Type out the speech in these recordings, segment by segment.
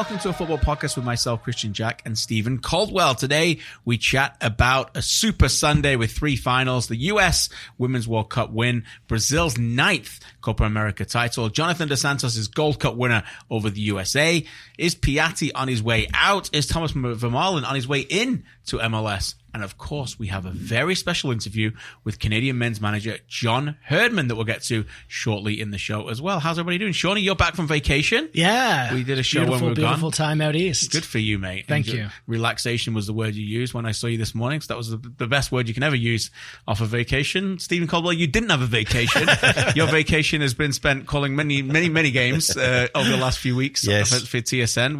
welcome to a football podcast with myself, Christian Jack, and Stephen Caldwell. Today, we chat about a Super Sunday with 3 finals, the US Women's World Cup win, Brazil's 9th Copa America title, Jonathan Dos Santos' Gold Cup winner over the USA. Is Piatti on his way out? Is Thomas Vermaelen on his way in to MLS? And of course, we have a very special interview with Canadian men's manager John Herdman that we'll get to shortly in the show as well. How's everybody doing? Shawnee, you're back from vacation? Yeah. We did a show when we were gone. Beautiful time out east. Good for you, mate. Thank you. Relaxation was the word you used when I saw you this morning. So that was the best word you can ever use off a vacation. Stephen Caldwell, you didn't have a vacation. Your vacation has been spent calling many games over the last few weeks for TSN,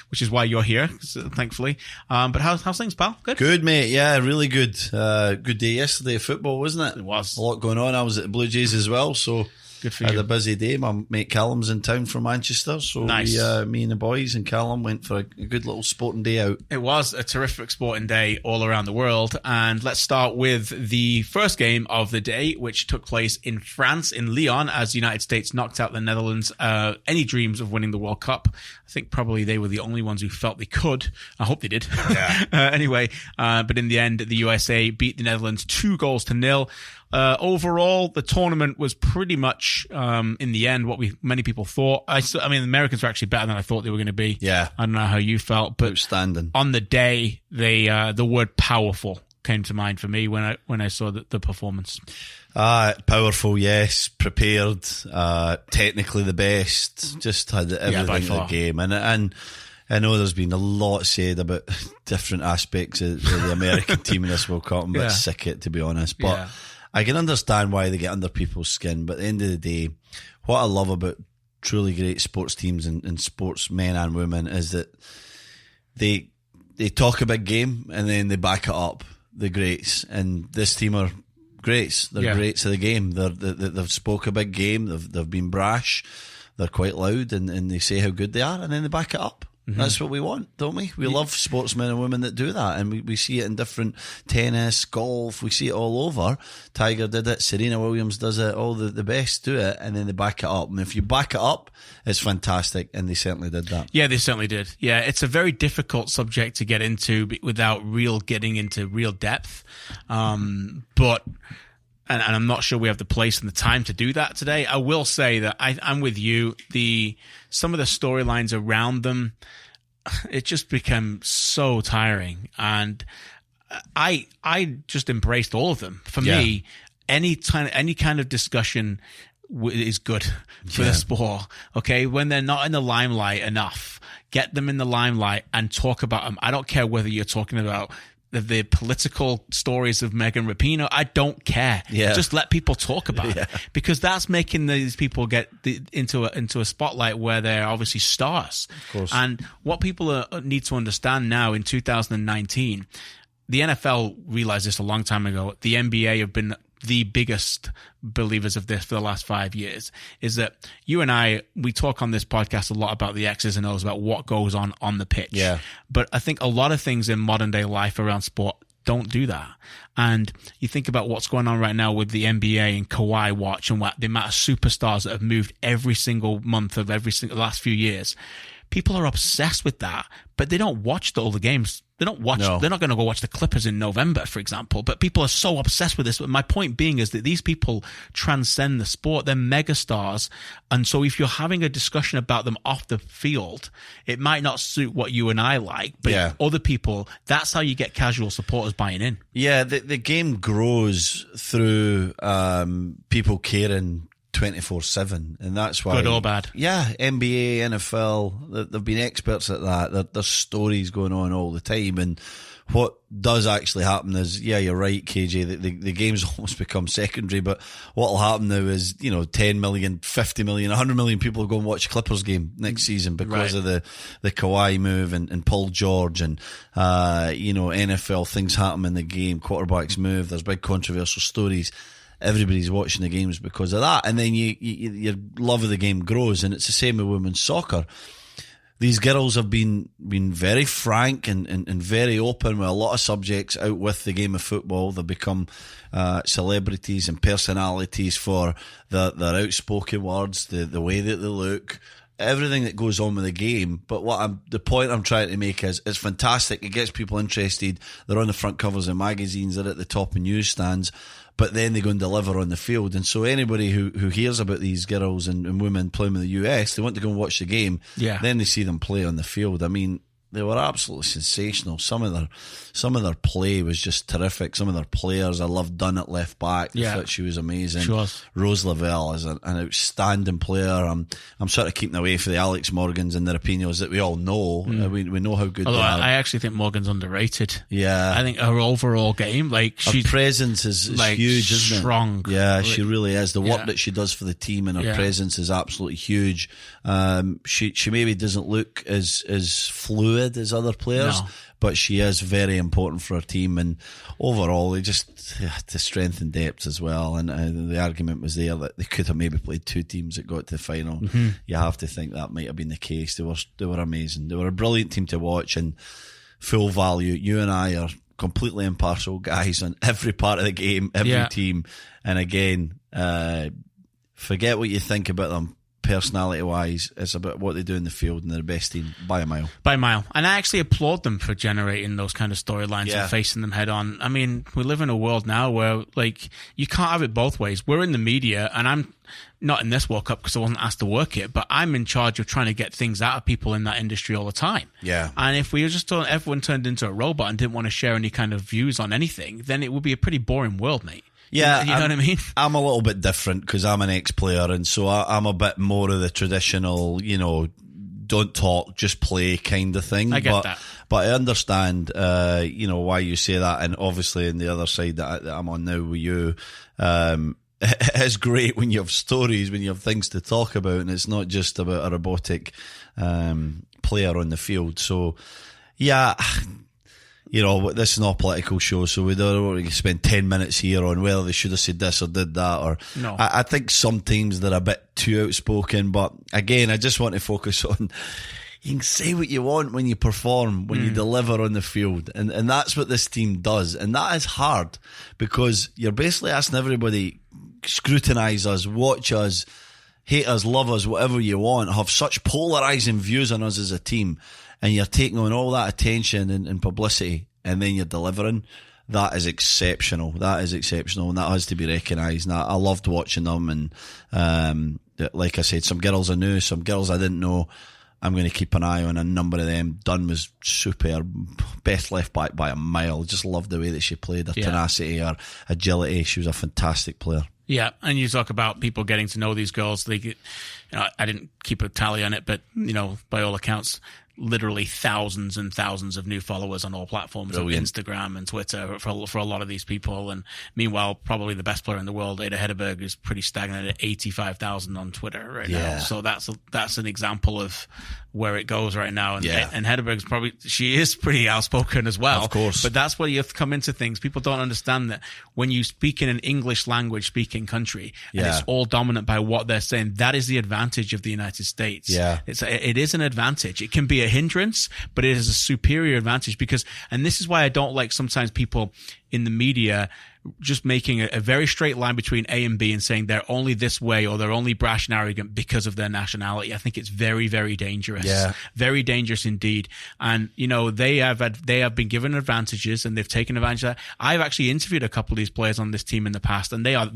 which is why you're here, thankfully. But how's things, pal? Good, mate. Yeah, really good. Good day yesterday of football, wasn't it? It was. A lot going on. I was at the Blue Jays as well, so good for I you. had a busy day. My mate Callum's in town from Manchester, so nice. Me and the boys and Callum went for a good little sporting day out. It was a terrific sporting day all around the world, and let's start with the first game of the day, which took place in France, in Lyon, as the United States knocked out the Netherlands. Any dreams of winning the World Cup? I think probably they were the only ones who felt they could. I hope they did. Yeah. Anyway, but in the end, the USA beat the Netherlands 2-0. Overall, the tournament was pretty much, in the end, what many people thought. I mean, the Americans were actually better than I thought they were going to be. Yeah. I don't know how you felt, but outstanding. On the day, the word powerful came to mind for me when I saw the performance. Powerful, yes. Prepared, technically the best. Just had everything in the game. And I know there's been a lot said about different aspects of the American team in this World Cup. I'm a bit sick of it, to be honest. But I can understand why they get under people's skin. But at the end of the day, what I love about truly great sports teams and sports men and women is that they talk a big game and then they back it up. The greats. And this team are greats. They're greats of the game. They've spoke a big game. They've been brash. They're quite loud and they say how good they are and then they back it up. Mm-hmm. That's what we want, don't we? We love sportsmen and women that do that, and we see it in different tennis, golf, we see it all over. Tiger did it, Serena Williams does it, all the best do it, and then they back it up. And if you back it up, it's fantastic, and they certainly did that. Yeah, they certainly did. Yeah, it's a very difficult subject to get into without getting into real depth. But and I'm not sure we have the place and the time to do that today. I will say that I'm with you. Some of the storylines around them, it just became so tiring, and I just embraced all of them. For me, any kind of discussion is good for the sport. Okay, when they're not in the limelight enough, get them in the limelight and talk about them. I don't care whether you're talking about the political stories of Megan Rapinoe. I don't care. Yeah. Just let people talk about it, because that's making these people get into a spotlight where they're obviously stars. Of course. And what people need to understand now in 2019, the NFL realized this a long time ago. The NBA have been the biggest believers of this for the last 5 years, is that you and we talk on this podcast a lot about the X's and O's, about what goes on the pitch. Yeah. But I think a lot of things in modern day life around sport don't do that. And you think about what's going on right now with the NBA and Kawhi watch and the amount of superstars that have moved every single month of the last few years. People are obsessed with that, but they don't watch all the games. They don't watch. No. They're not going to go watch the Clippers in November, for example. But people are so obsessed with this. But my point being is that these people transcend the sport. They're megastars. And so if you're having a discussion about them off the field, it might not suit what you and I like. But other people, that's how you get casual supporters buying in. Yeah, the game grows through people caring 24/7, and that's why, good or bad. Yeah, NBA, NFL, they've been experts at that. There's stories going on all the time, and what does actually happen is, you're right, KJ, the game's almost become secondary, but what'll happen now is, 10 million, 50 million, 100 million people will go and watch Clippers game next season because of the Kawhi move and Paul George and, NFL things happen in the game, quarterbacks move, there's big controversial stories. Everybody's watching the games because of that, and then your love of the game grows. And it's the same with women's soccer. These girls have been very frank and very open with a lot of subjects out with the game of football. They've become celebrities and personalities for their outspoken words, the way that they look, everything that goes on with the game. But the point I'm trying to make is it's fantastic. It gets people interested. They're on the front covers of magazines. They're at the top of newsstands. But then they go and deliver on the field. And so anybody who hears about these girls and women playing with the US, they want to go and watch the game. Yeah. Then they see them play on the field. I mean, they were absolutely sensational. Some of their play was just terrific. Some of their players, I loved Dunn at left back. I thought she was amazing. She was. Rose Lavelle is an outstanding player. I'm sort of keeping away for the Alex Morgans and their opinions that we all know. We know how good. Although they are. I actually think Morgan's underrated. Yeah, I think her overall game, her presence is huge, isn't it? Strong. Yeah, she really is. The work that she does for the team and her presence is absolutely huge. She maybe doesn't look as fluid as other players, but she is very important for her team, and overall they just the strength and depth as well. And the argument was there that they could have maybe played two teams that got to the final. You have to think that might have been the case. They were amazing. They were a brilliant team to watch and full value. You and I are completely impartial guys on every part of the game, every team. And again, forget what you think about them personality wise. It's about what they do in the field, and they're the best team by a mile. And I actually applaud them for generating those kind of storylines and facing them head on. I mean, we live in a world now where you can't have it both ways. We're in the media, and I'm not in this World Cup because I wasn't asked to work it, but I'm in charge of trying to get things out of people in that industry all the time. And if we just everyone turned into a robot and didn't want to share any kind of views on anything, then it would be a pretty boring world, mate. Yeah, you know what I mean? I'm a little bit different because I'm an ex-player, and so I'm a bit more of the traditional, don't talk, just play kind of thing. I get that. But I understand, why you say that, and obviously on the other side that I'm on now with you, it is great when you have stories, when you have things to talk about, and it's not just about a robotic player on the field. So, yeah. This is not a political show, so we don't want to spend 10 minutes here on whether they should have said this or did that. Or no. I think sometimes they're a bit too outspoken, but again, I just want to focus on you can say what you want when you perform, when you deliver on the field, and that's what this team does, and that is hard because you're basically asking everybody scrutinise us, watch us, hate us, love us, whatever you want, have such polarising views on us as a team. And you're taking on all that attention and publicity, and then you're delivering. That is exceptional. And that has to be recognised. And I loved watching them. And like I said, some girls I knew, some girls I didn't know. I'm going to keep an eye on a number of them. Dunn was superb. Best left back by a mile. Just loved the way that she played, her tenacity, her agility. She was a fantastic player. Yeah, and you talk about people getting to know these girls. I didn't keep a tally on it, but by all accounts, literally thousands and thousands of new followers on all platforms, of Instagram and Twitter for a lot of these people. And meanwhile, probably the best player in the world, Ada Hederberg, is pretty stagnant at 85,000 on Twitter right now. So that's an example of where it goes right now. And Hederberg's she is pretty outspoken as well. Of course. But that's where you have to come into things. People don't understand that when you speak in an English language speaking country and it's all dominant by what they're saying, that is the advantage of the United States. It is an advantage. It can be a hindrance, but it is a superior advantage and this is why I don't like sometimes people in the media just making a very straight line between A and B and saying they're only this way or they're only brash and arrogant because of their nationality. I think it's very, very dangerous. Very dangerous indeed. And they have been given advantages and they've taken advantage of that. I've actually interviewed a couple of these players on this team in the past, and they are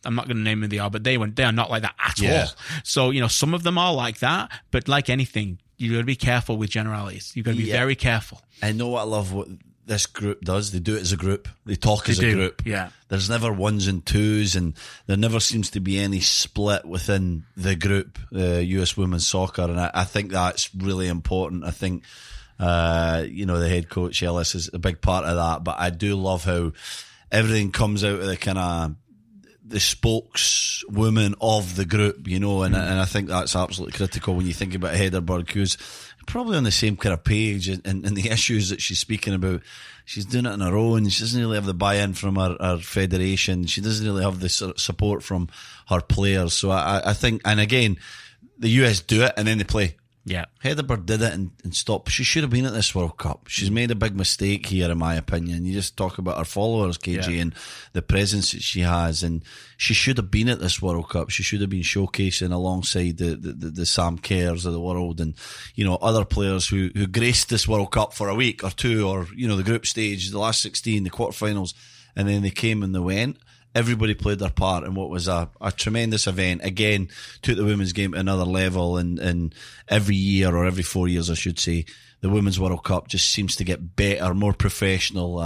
I'm not going to name who they are, but they are not like that at all. So some of them are like that, but like anything, you've got to be careful with generalities. You've got to be very careful. I know what I love what this group does. They do it as a group. They talk as a group. Yeah. There's never ones and twos, and there never seems to be any split within the group, US women's soccer. And I think that's really important. I think, the head coach, Ellis, is a big part of that. But I do love how everything comes out of the kind of the spokeswoman of the group, and I think that's absolutely critical when you think about Hederberg, who's probably on the same kind of page and the issues that she's speaking about. She's doing it on her own. She doesn't really have the buy-in from her federation. She doesn't really have the support from her players. So I think, and again, the US do it and then they play. Yeah. Herdman did it and stopped. She should have been at this World Cup. She's made a big mistake here, in my opinion. You just talk about her followers, KJ, and the presence that she has, and she should have been at this World Cup. She should have been showcasing alongside the Sam Kerrs of the world, and other players who graced this World Cup for a week or two, or the group stage, the last 16, the quarterfinals, and then they came and they went. Everybody played their part in what was a tremendous event. Again, took the women's game to another level, and every year, or every 4 years I should say, the Women's World Cup just seems to get better, more professional,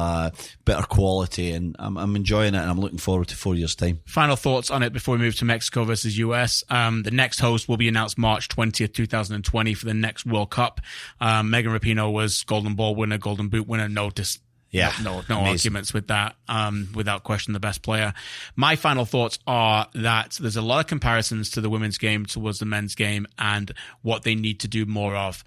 better quality, and I'm enjoying it, and I'm looking forward to 4 years' time. Final thoughts on it before we move to Mexico versus US. The next host will be announced March 20th, 2020 for the next World Cup. Megan Rapinoe was Golden Ball winner, Golden Boot winner, no arguments with that. Without question, the best player. My final thoughts are that there's a lot of comparisons to the women's game towards the men's game and what they need to do more of.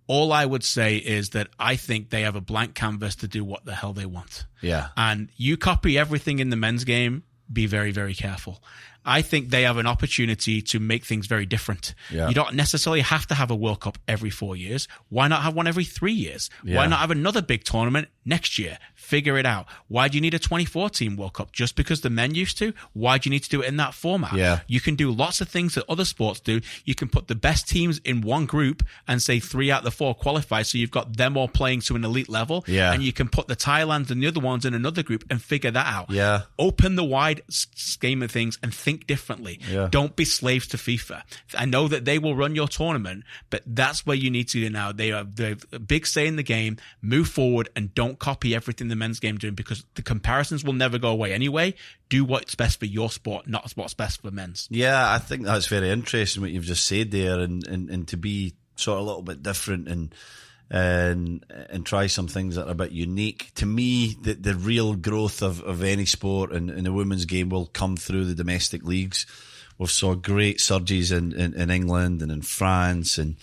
All I would say is that I think they have a blank canvas to do what the hell they want. Yeah. And you copy everything in the men's game, be very, very careful. I think they have an opportunity to make things very different. Yeah. You don't necessarily have to have a World Cup every 4 years. Why not have one every 3 years? Yeah. Why not have another big tournament next year? Figure it out. Why do you need a 24-team World Cup? Just because the men used to? Why do you need to do it in that format? Yeah. You can do lots of things that other sports do. You can put the best teams in one group and say 3 out of the 4 qualify, so you've got them all playing to an elite level. Yeah. And you can put the Thailands and the other ones in another group and figure that out. Yeah. Open the wide scheme of things and think differently. Yeah. Don't be slaves to FIFA. I know that they will run your tournament, but that's where you need to do now. They have a big say in the game. Move forward and don't copy everything the men's game doing, because the comparisons will never go away anyway. Do what's best for your sport, not what's best for men's. Yeah, I think that's very interesting what you've just said there, and to be sort of a little bit different and try some things that are a bit unique. To me, the real growth of any sport in the women's game will come through the domestic leagues. We've saw great surges in England and in France and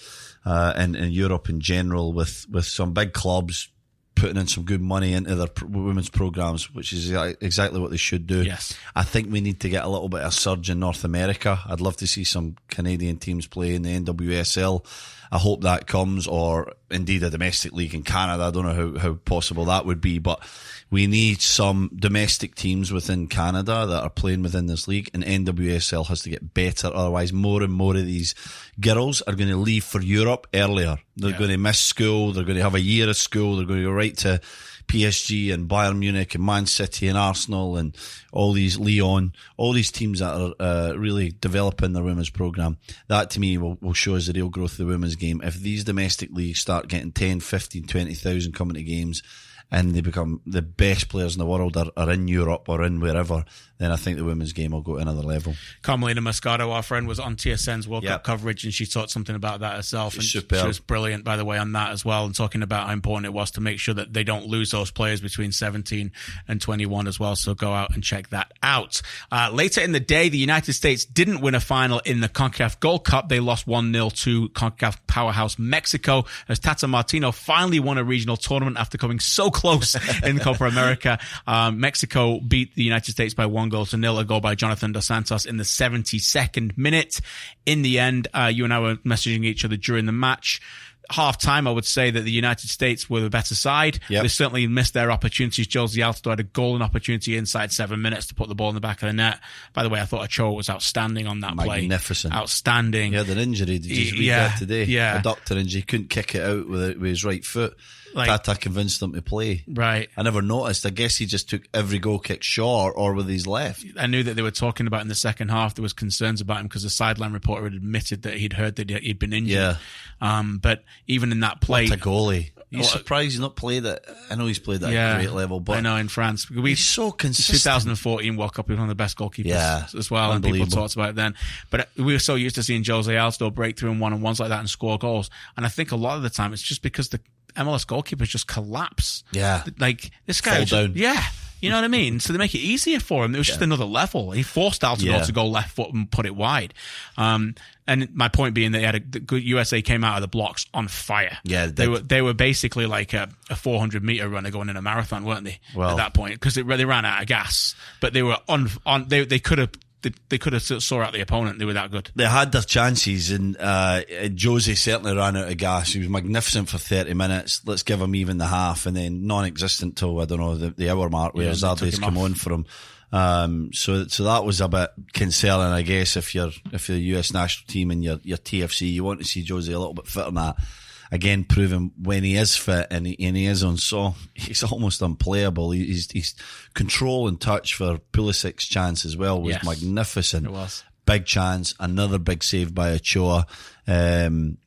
in Europe in general, with some big clubs putting in some good money into their women's programs, which is exactly what they should do. Yes. I think we need to get a little bit of a surge in North America. I'd love to see some Canadian teams play in the NWSL. I hope that comes, or indeed a domestic league in Canada. I don't know how possible that would be, but we need some domestic teams within Canada that are playing within this league, and NWSL has to get better. Otherwise, more and more of these girls are going to leave for Europe earlier. They're going to miss school. They're going to have a year of school. They're going to go right to PSG and Bayern Munich and Man City and Arsenal and all these Lyon, all these teams that are really developing their women's programme. That to me will show us the real growth of the women's game. If these domestic leagues start getting 10, 15, 20,000 coming to games, and they become the best players in the world are in Europe or in wherever, then I think the women's game will go to another level. Carmelina Moscato, our friend, was on TSN's World Cup coverage, and she taught something about that herself. And Superb. She was brilliant, by the way, on that as well, and talking about how important it was to make sure that they don't lose those players between 17 and 21 as well. So go out and check that out. Later in the day, the United States didn't win a final in the CONCACAF Gold Cup. They lost 1-0 to CONCACAF powerhouse Mexico, as Tata Martino finally won a regional tournament after coming so close in Copa America. Mexico beat the United States by 1-0, a goal by Jonathan Dos Santos in the 72nd minute. In the end, you and I were messaging each other during the match. Half time, I would say that the United States were the better side. Yep. They certainly missed their opportunities. Josie Altidore had a golden opportunity inside 7 minutes to put the ball in the back of the net. By the way, I thought Ochoa was outstanding on that play. Magnificent. Outstanding. He had an injury. Did you read that today? Yeah. A doctor injury. Couldn't kick it out with his right foot. Tata convinced him to play. Right. I never noticed. I guess he just took every goal kick short or with his left. I knew that they were talking about in the second half. There was concerns about him because the sideline reporter had admitted that he'd heard that he'd been injured. Yeah. But even in that play, what a goalie. You're surprised he's not played it. I know he's played at a great level, but I know in France. He's so consistent. 2014 World Cup, he was one of the best goalkeepers as well, and people talked about it then. But we were so used to seeing Jose Altidore break through in one-on-ones like that and score goals. And I think a lot of the time it's just because the MLS goalkeepers just collapse. Yeah. Like, this guy fall down. Yeah. You know what I mean? So they make it easier for him. It was just another level. He forced Altidore to go left foot and put it wide. And my point being that he had the good USA came out of the blocks on fire. Yeah, they were basically like a 400-meter runner going in a marathon, weren't they? At that point, because they ran out of gas. But they were they could have they could have saw out the opponent. They were that good. They had their chances, and Jose certainly ran out of gas. He was magnificent for 30 minutes. Let's give him even the half, and then non-existent till, I don't know, the hour mark where Zardes come on for him. So that was a bit concerning, I guess, if you're the US national team and your TFC, you want to see Jose a little bit fitter than that. Again, proving when he is fit and he is on saw, he's almost unplayable. He's control and touch for Pulisic's chance as well was magnificent. It was. Big chance, another big save by Ochoa. The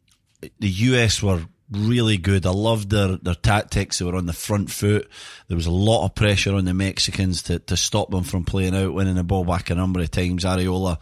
US were really good. I loved their tactics. They were on the front foot. There was a lot of pressure on the Mexicans to stop them from playing out, winning the ball back a number of times. Areola,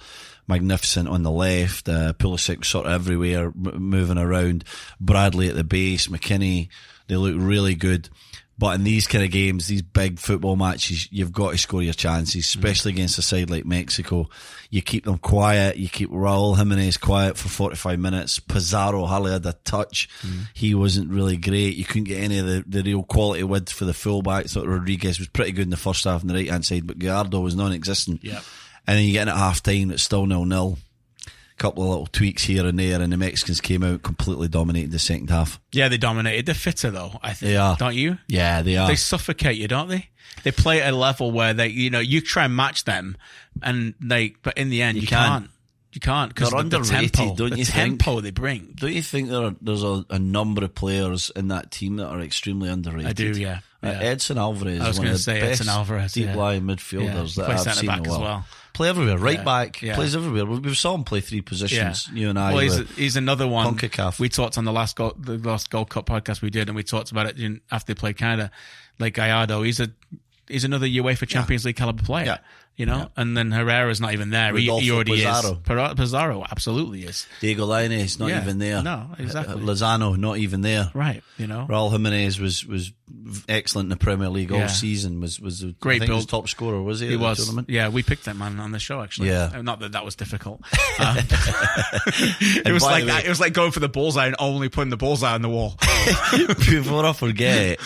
magnificent on the left. Pulisic sort of everywhere, moving around. Bradley at the base. McKinney, they look really good. But in these kind of games, these big football matches, you've got to score your chances, especially against a side like Mexico. You keep them quiet. You keep Raul Jimenez quiet for 45 minutes. Pizarro hardly had a touch. He wasn't really great. You couldn't get any of the real quality width for the fullbacks. Thought Rodriguez was pretty good in the first half on the right-hand side, but Gallardo was non-existent. Yeah. And then you get in at half-time, it's still 0-0. Couple of little tweaks here and there, and the Mexicans came out completely dominated the second half. Yeah, they dominated. They're fitter though, I think. They are. Don't you? Yeah, they are. They suffocate you, don't they? They play at a level where you try and match them, and but in the end you can't. You can't because they're underrated, tempo, don't you think? The tempo they bring. Don't you think there's a number of players in that team that are extremely underrated? I do, yeah. Edson Alvarez I was one of the best Edson Alvarez, deep line midfielders that I've seen in a while. As well. Play everywhere, right back, plays everywhere. We saw him play three positions. You and I. Well, he's another one. CONCACAF. We talked on the last Gold Cup podcast we did, and we talked about it after they played Canada. Like Gallardo, he's another UEFA Champions League caliber player. Yeah. You know, and then Herrera's not even there. He already Pizarro. is. Pizarro absolutely is. Diego Lainez not even there. No, exactly. Lozano not even there. Right. You know, Raul Jimenez was excellent in the Premier League all season. Was a great build. He was top scorer, was he? He was. Tournament? Yeah, we picked that man on the show actually. Yeah. Not that was difficult. It was like that. It was like going for the bullseye and only putting the bullseye on the wall. Before I forget,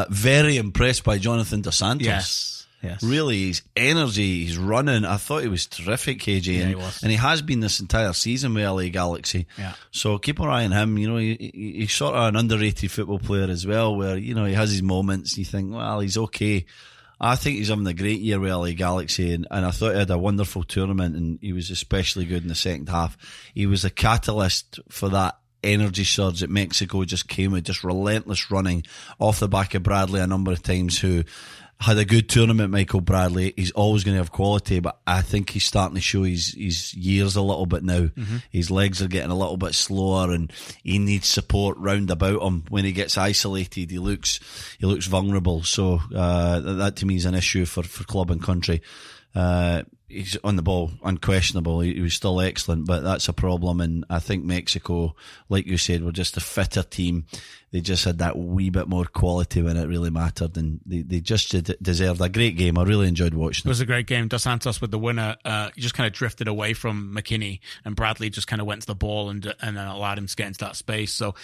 very impressed by Jonathan Dos Santos. Yes. Really, his energy, his running, I thought he was terrific, KJ. Yeah, he was. And he has been this entire season with LA Galaxy. Yeah. So keep an eye on him. You know, he's sort of an underrated football player as well, where, you know, he has his moments. You think, well, he's okay. I think he's having a great year with LA Galaxy, and I thought he had a wonderful tournament, and he was especially good in the second half. He was a catalyst for that energy surge that Mexico just came with, just relentless running off the back of Bradley a number of times, who had a good tournament. Michael Bradley, he's always going to have quality, but I think he's starting to show his years a little bit now. His legs are getting a little bit slower, and he needs support round about him. When he gets isolated, he looks vulnerable. So that to me is an issue for club and country. He's on the ball, unquestionable. He was still excellent, but that's a problem. And I think Mexico, like you said, were just a fitter team. They just had that wee bit more quality when it really mattered, and they just deserved a great game. I really enjoyed watching it. It was a great game. Dos Santos with the winner, he just kind of drifted away from McKinney, and Bradley just kind of went to the ball and allowed him to get into that space. So,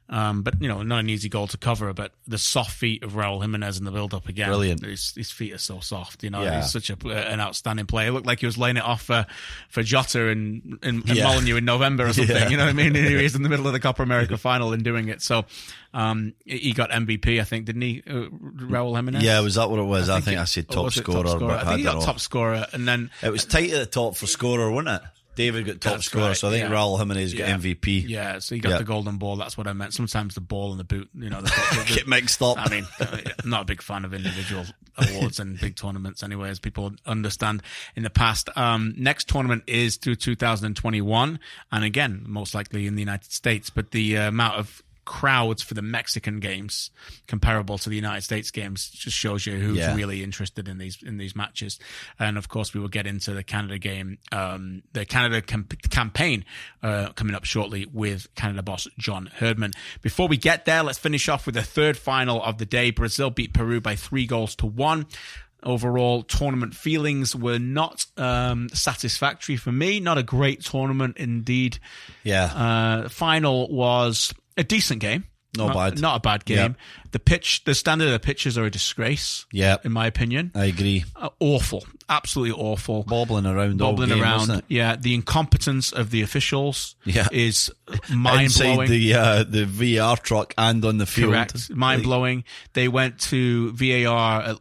but you know, not an easy goal to cover, but the soft feet of Raul Jimenez in the build-up again. Brilliant. His feet are so soft. You know, he's such an outstanding player. It looked like he was laying it off for Jota and Molineux in November or something. You know what I mean? He was in the middle of the Copa America final and doing it. So. He got MVP, I think, didn't he, Raul Jimenez? Yeah, was that what it was? I think I said top scorer. But I think he got top scorer, and then it was tight at the top for scorer, wasn't it? David got top scorer, right, so I think Raul Jimenez got MVP. Yeah, so he got the golden ball. That's what I meant. Sometimes the ball and the boot, you know, get mixed up. I mean, I'm not a big fan of individual awards and big tournaments anyway, as people understand in the past. Next tournament is through 2021, and again, most likely in the United States, but the amount of crowds for the Mexican games comparable to the United States games just shows you who's really interested in these matches. And of course we will get into the Canada game, the Canada campaign coming up shortly with Canada boss John Herdman. Before we get there, let's finish off with the third final of the day. Brazil beat Peru by 3-1. Overall, tournament feelings were not satisfactory for me. Not a great tournament indeed. Yeah. Final was a decent game. Not a bad game. Yeah. The standard of the pitches are a disgrace. Yeah, in my opinion, I agree. Awful, absolutely awful. Bobbling around, wasn't it? Yeah, the incompetence of the officials is mind blowing. Inside the VR truck and on the field, correct, mind blowing. They went to VAR.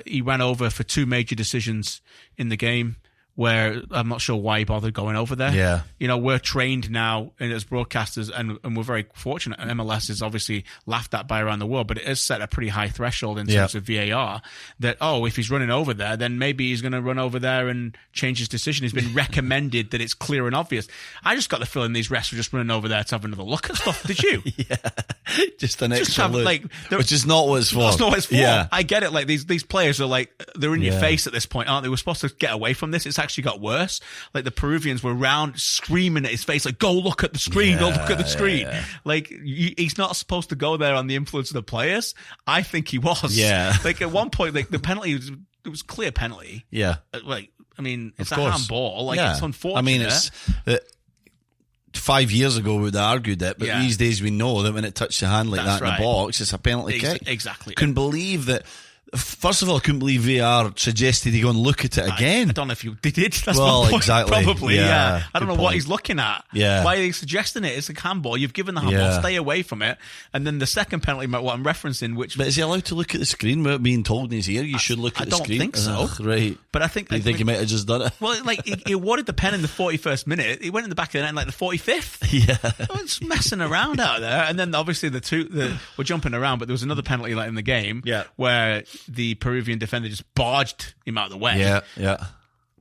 He ran over for 2 major decisions in the game, where I'm not sure why he bothered going over there. Yeah. We're trained now as broadcasters, and we're very fortunate. MLS is obviously laughed at by around the world, but it has set a pretty high threshold in terms of VAR that, if he's running over there, then maybe he's going to run over there and change his decision. He's been recommended that it's clear and obvious. I just got the feeling these refs were just running over there to have another look at stuff. Did you? Yeah. Just an extra look. Which is not what it's for. That's not what it's for. Yeah. I get it. Like, these players are they're in your face at this point, aren't they? We're supposed to get away from this. It's actually got worse. Like, the Peruvians were round screaming at his face, like, go look at the screen, go look at the screen. Yeah. Like, he's not supposed to go there on the influence of the players. I think he was. Yeah. Like, at one point, the penalty it was clear penalty. Yeah. Like, I mean, it's a handball. Like, it's unfortunate. I mean, it's 5 years ago we would have argued it, but these days we know that when it touched the hand like that in the box, it's a penalty kick. Exactly. Couldn't believe that. First of all, I couldn't believe VAR suggested he go and look at it again. I don't know if they did. That's well, my point. Exactly. Probably, yeah. I don't know what he's looking at. Yeah. Why are they suggesting it? It's a handball. You've given the handball. Stay away from it. And then the second penalty, what I'm referencing, But is he allowed to look at the screen without being told in his ear, you should look at the screen? I don't think so. Right. But I think... You think he might have just done it? Well, like, he awarded the pen in the 41st minute. He went in the back of the net in, like, the 45th. Yeah. It's messing around out there. And then, obviously, we're jumping around, but there was another penalty, like, in the game where the Peruvian defender just barged him out of the way. Yeah.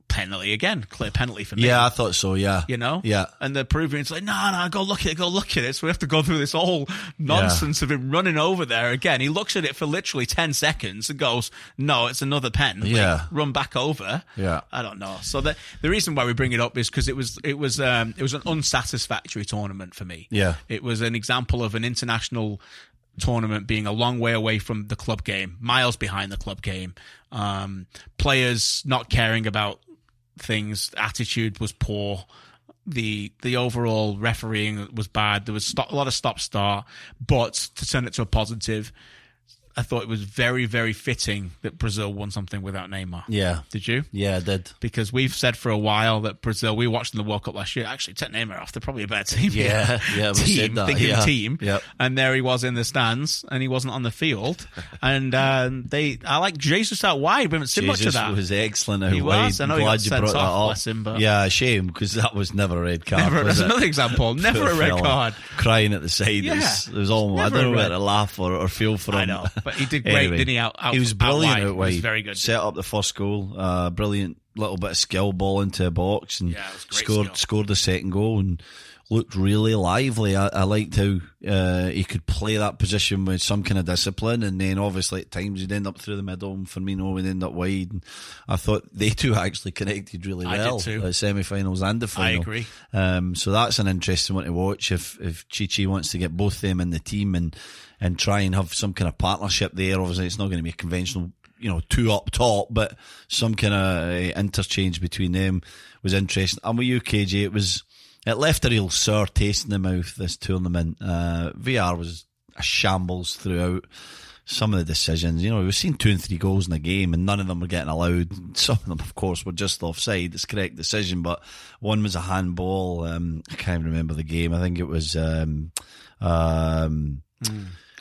Penalty again. Clear penalty for me. Yeah, I thought so, yeah. Yeah. And the Peruvian's like, no, go look at it. So we have to go through this whole nonsense of him running over there again. He looks at it for literally 10 seconds and goes, no, it's another pen. Yeah. Like, run back over. Yeah. I don't know. So the reason why we bring it up is because it was an unsatisfactory tournament for me. Yeah. It was an example of an international tournament being a long way away from the club game, miles behind the club game. Players not caring about things, attitude was poor. The overall refereeing was bad. There was a lot of stop-start, but to turn it to a positive, I thought it was very, very fitting that Brazil won something without Neymar. Yeah. Did you? Yeah, I did. Because we've said for a while that Brazil, we watched in the World Cup last year, actually, take Neymar off, they're probably a better team. Yeah, we said that. Team. Yep. And there he was in the stands, and he wasn't on the field. And I like Jesus out wide. We haven't seen much of that. Jesus was excellent out he wide. Was. I know I'm he glad got you sent brought off, that bless him, but yeah, a shame, because that was never a red card. That's another example. Never a red card. Crying at the side. Yeah. It was all, I don't know whether to laugh or feel for him. I know. But he did great, didn't he? He was brilliant out wide. He was very good. Set up the first goal. Brilliant little bit of skill, ball into a box, and scored the second goal and looked really lively. I liked how he could play that position with some kind of discipline, and then obviously at times he'd end up through the middle and Firmino would end up wide. And I thought they two actually connected really well at semi-finals and the final. I agree. So that's an interesting one to watch if Chi wants to get both them in the team and try and have some kind of partnership there. Obviously it's not going to be a conventional, two up top, but some kind of interchange between them was interesting. And with you, KJ, it left a real sour taste in the mouth, this tournament. VR was a shambles throughout. Some of the decisions, we've seen 2 and 3 goals in the game and none of them were getting allowed. Some of them, of course, were just offside. It's a correct decision, but one was a handball. I can't remember the game. I think it was...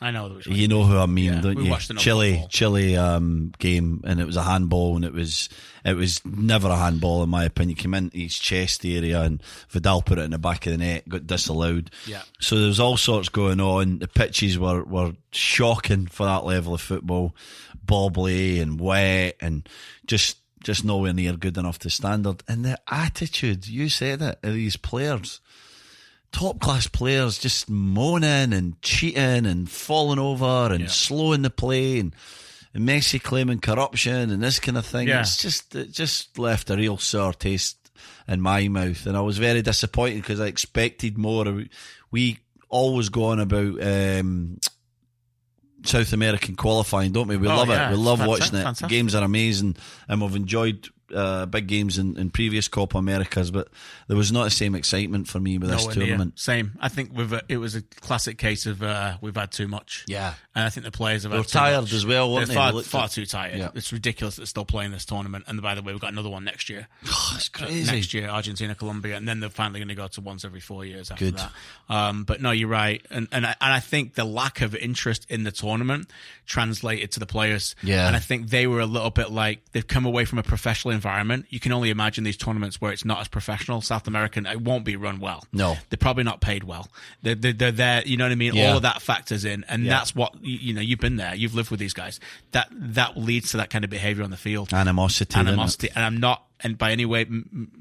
I know. You know who I mean, don't we you? Watched Chile game, and it was a handball, and it was never a handball in my opinion. Came into his chest area, and Vidal put it in the back of the net, got disallowed. Yeah. So there was all sorts going on. The pitches were shocking for that level of football, bobbly and wet, and just nowhere near good enough to standard. And the attitude, you said it, of these players. Top class players just moaning and cheating and falling over and slowing the play and Messi claiming corruption and this kind of thing. Yeah. It just left a real sour taste in my mouth, and I was very disappointed because I expected more. We always go on about South American qualifying, don't we? We love it. We love watching it. Fantastic. Games are amazing, and we've enjoyed big games in previous Copa Americas, but there was not the same excitement for me with this tournament. Same. I think it was a classic case of we've had too much. Yeah. And I think the players have had too tired much. as well, weren't they? Far too tired. Yeah. It's ridiculous that they're still playing this tournament. And by the way, we've got another one next year. Oh, it's crazy. Next year, Argentina, Colombia, and then they're finally going to go to once every 4 years after that. But no, you're right. And I think the lack of interest in the tournament translated to the players. Yeah. And I think they were a little bit like, they've come away from a professional environment. You can only imagine these tournaments where it's not as professional. South American, it won't be run well. No. They're probably not paid well. They're there, you know what I mean? Yeah. All of that factors in. And that's what, you've been there. You've lived with these guys. That leads to that kind of behavior on the field. Animosity. And I'm not, and by any way,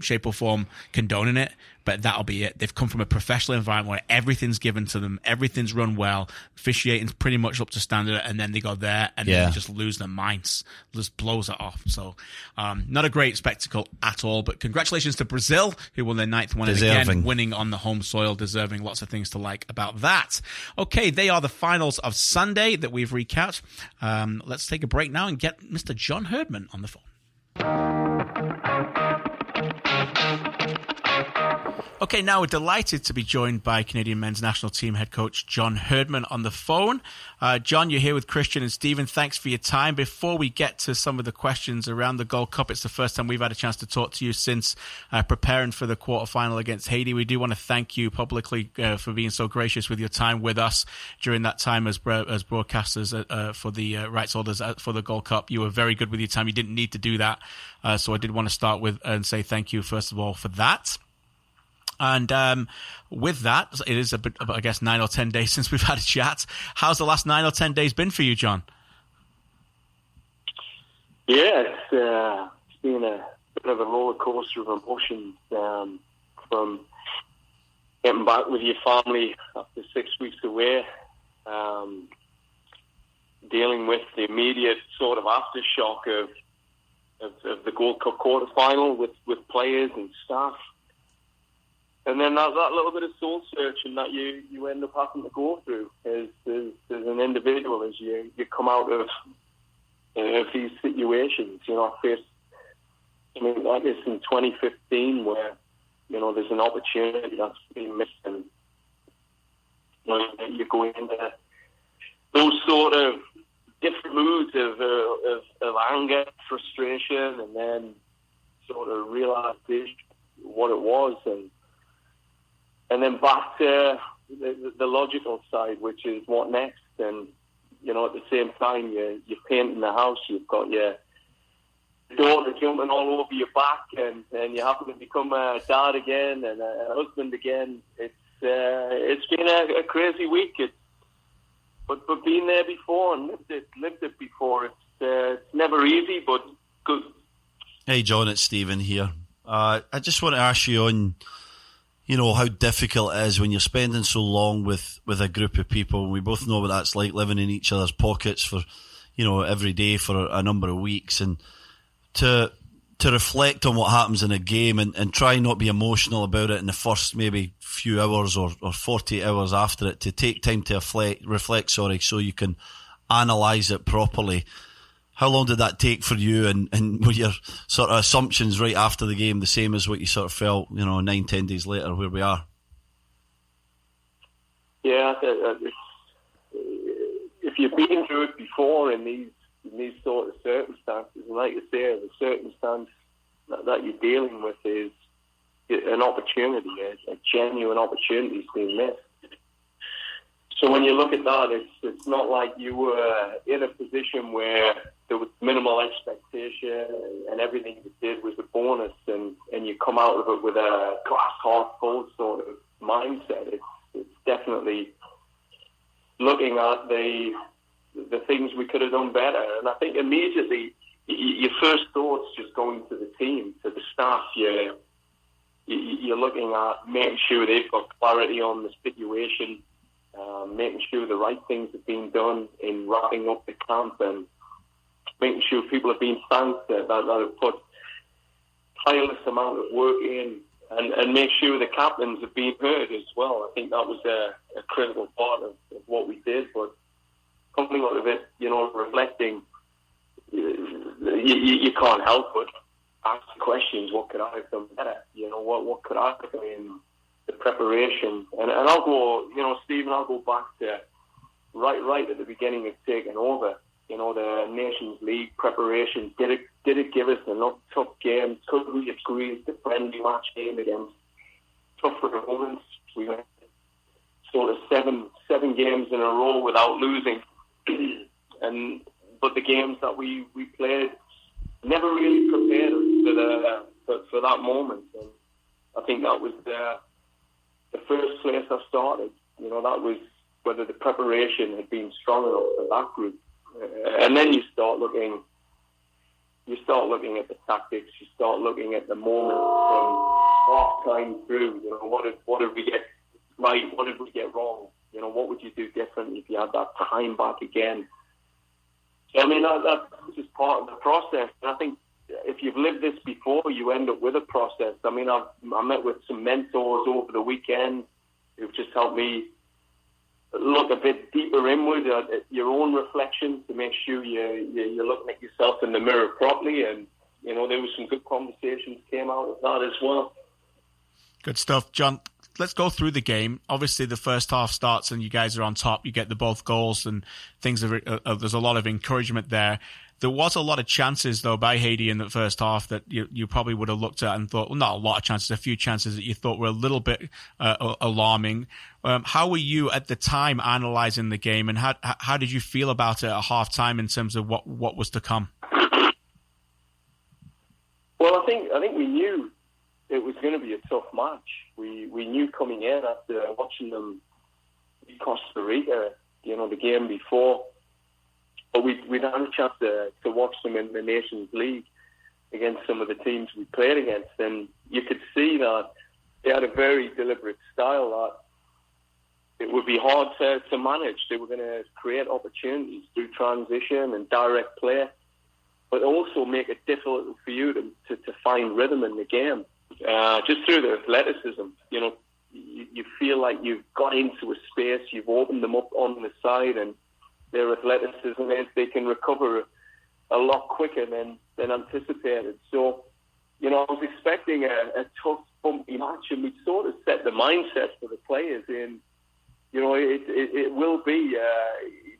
shape or form, condoning it, but that'll be it. They've come from a professional environment where everything's given to them, everything's run well, officiating's pretty much up to standard, and then they go there and then they just lose their minds, just blows it off. So, not a great spectacle at all, but congratulations to Brazil, who won their 9th one, and again, winning on the home soil, deserving. Lots of things to like about that. Okay, they are the finals of Sunday that we've recapped. Let's take a break now and get Mr. John Herdman on the phone. Okay, now we're delighted to be joined by Canadian men's national team head coach John Herdman on the phone. John, you're here with Christian and Stephen. Thanks for your time. Before we get to some of the questions around the Gold Cup, it's the first time we've had a chance to talk to you since preparing for the quarterfinal against Haiti. We do want to thank you publicly for being so gracious with your time with us during that time as broadcasters for the rights holders for the Gold Cup. You were very good with your time. You didn't need to do that. So I did want to start with and say thank you, first of all, for that. And with that, it is about, I guess, 9 or 10 days since we've had a chat. How's the last 9 or 10 days been for you, John? Yeah, it's been a bit of a roller coaster of emotions from getting back with your family after 6 weeks away, dealing with the immediate sort of aftershock of the Gold Cup quarterfinal with players and staff. And then that little bit of soul searching that you end up having to go through as an individual as you come out of these situations. I faced something like this in 2015 where, there's an opportunity that's been missed, and you go into those sort of different moods of anger, frustration, and then sort of realization what it was, and then back to the logical side, which is what next. And, at the same time, you're painting the house, you've got your daughter jumping all over your back, and you happen to become a dad again and a husband again. It's been a crazy week. But being there before and lived it before, it's never easy, but good. Hey, John, it's Stephen here. I just want to ask you on, how difficult it is when you're spending so long with a group of people. We both know what that's like, living in each other's pockets for, every day for a number of weeks, and to reflect on what happens in a game and try not be emotional about it in the first maybe few hours or 48 hours after it, to take time to reflect, so you can analyse it properly. How long did that take for you, and were your sort of assumptions right after the game the same as what you sort of felt, 9-10 days later where we are? Yeah, if you've been through it before in these sort of circumstances, and like you say, the circumstance that you're dealing with is an opportunity, a genuine opportunity is being missed. So when you look at that, it's not like you were in a position where there was minimal expectation and everything you did was a bonus, and you come out of it with a glass half full sort of mindset. It's definitely looking at the things we could have done better. And I think immediately your first thoughts just going to the team, to the staff. You're looking at making sure they've got clarity on the situation, making sure the right things have been done in wrapping up the camp, and making sure people have been thanked that have put tireless amount of work in, and make sure the captains have been heard as well. I think that was a critical part of what we did. But coming out of it, reflecting, you can't help but ask questions. What could I have done better? What could I have done in the preparation? And I'll go, Stephen, I'll go back to right at the beginning of taking over. The Nations League preparation. Did it give us enough tough games? Could we have squeezed the friendly match game against tougher opponents? We went sort of seven games in a row without losing, but the games that we played never really prepared us for that moment. And I think that was the first place I started. That was whether the preparation had been strong enough for that group. And then you start looking at the tactics. You start looking at the moment from half time through. What did we get right? What did we get wrong? What would you do differently if you had that time back again? So that's just part of the process. And I think if you've lived this before, you end up with a process. I met with some mentors over the weekend who've just helped me look a bit deeper inward at your own reflections to make sure you're looking at yourself in the mirror properly. And, there was some good conversations came out of that as well. Good stuff. John, let's go through the game. Obviously, the first half starts and you guys are on top. You get the both goals and things. There's a lot of encouragement there. There was a lot of chances, though, by Haiti in the first half that you probably would have looked at and thought, well, not a lot of chances, a few chances that you thought were a little bit alarming. How were you at the time analysing the game, and how did you feel about it at half-time in terms of what was to come? Well, I think we knew it was going to be a tough match. We knew coming in after watching them beat Costa Rica, the game before. But we'd had a chance to watch them in the Nations League against some of the teams we played against, and you could see that they had a very deliberate style that it would be hard to manage. They were going to create opportunities through transition and direct play, but also make it difficult for you to find rhythm in the game. Just through the athleticism, you feel like you've got into a space, you've opened them up on the side, and their athleticism is they can recover a lot quicker than anticipated. So, I was expecting a tough, bumpy match, and we sort of set the mindset for the players in, it will be,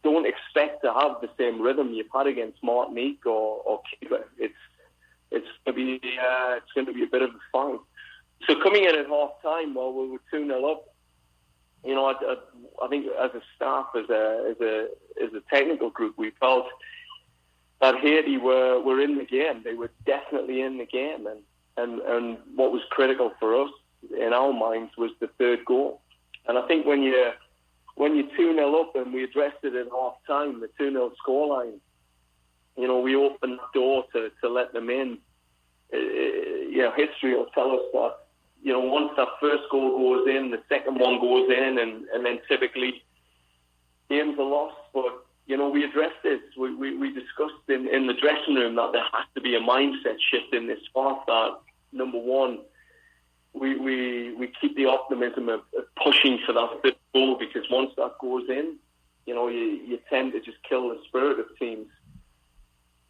don't expect to have the same rhythm you've had against Martinique or Cuba. It's going to be a bit of a fight. So coming in at half time, while we were 2-0 up, I think as a staff, as a technical group, we felt that Haiti were in the game. They were definitely in the game, and what was critical for us in our minds was the third goal. And I think when you're 2-0 up, and we addressed it at half time, the 2-0 scoreline, we opened the door to let them in. History will tell us that, once that first goal goes in, the second one goes in, and then typically games are lost. But, we addressed this. We discussed in the dressing room that there has to be a mindset shift in this part, that, number one, we keep the optimism of pushing for that fifth goal, because once that goes in, you tend to just kill the spirit of teams.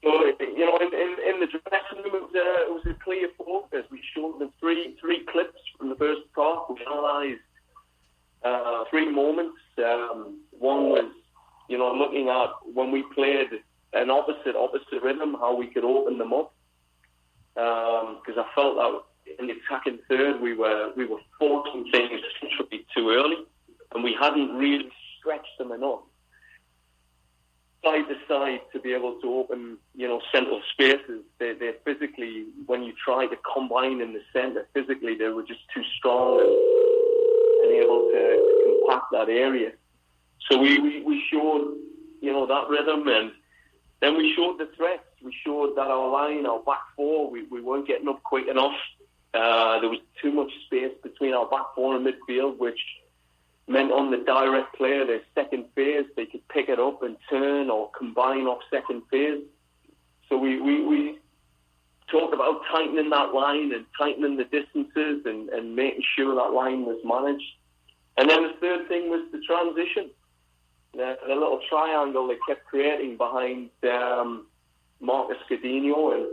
So, in the dressing room, it was a clear focus. We showed them three clips from the first half. We analysed 3 moments. One was, looking at when we played an opposite rhythm, how we could open them up. Because I felt that in the attacking third, we were forcing things too early, and we hadn't really stretched them enough side to side to be able to open, central spaces. They're physically, when you try to combine in the centre, physically they were just too strong and able to compact that area. So we showed, that rhythm, and then we showed the threats. We showed that our line, our back four, we weren't getting up quick enough. There was too much space between our back four and midfield, which meant on the direct player, their second phase, they could pick it up and turn or combine off second phase. So we talked about tightening that line and tightening the distances and making sure that line was managed. And then the third thing was the transition. The little triangle they kept creating behind Marcus Godinho, and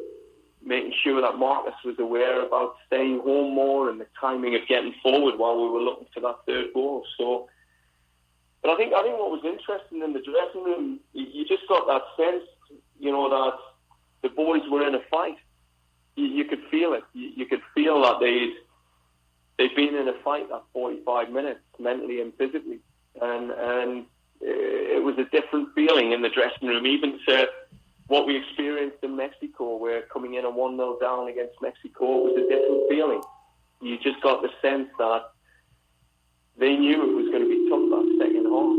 making sure that Marcus was aware about staying home more and the timing of getting forward while we were looking for that third goal. So, but I think what was interesting in the dressing room, you just got that sense, that the boys were in a fight. You could feel it. You could feel that they'd been in a fight that 45 minutes, mentally and physically, and it was a different feeling in the dressing room, even to what we experienced in Mexico, where coming in a 1-0 down against Mexico, it was a different feeling. You just got the sense that they knew it was going to be tough that second half.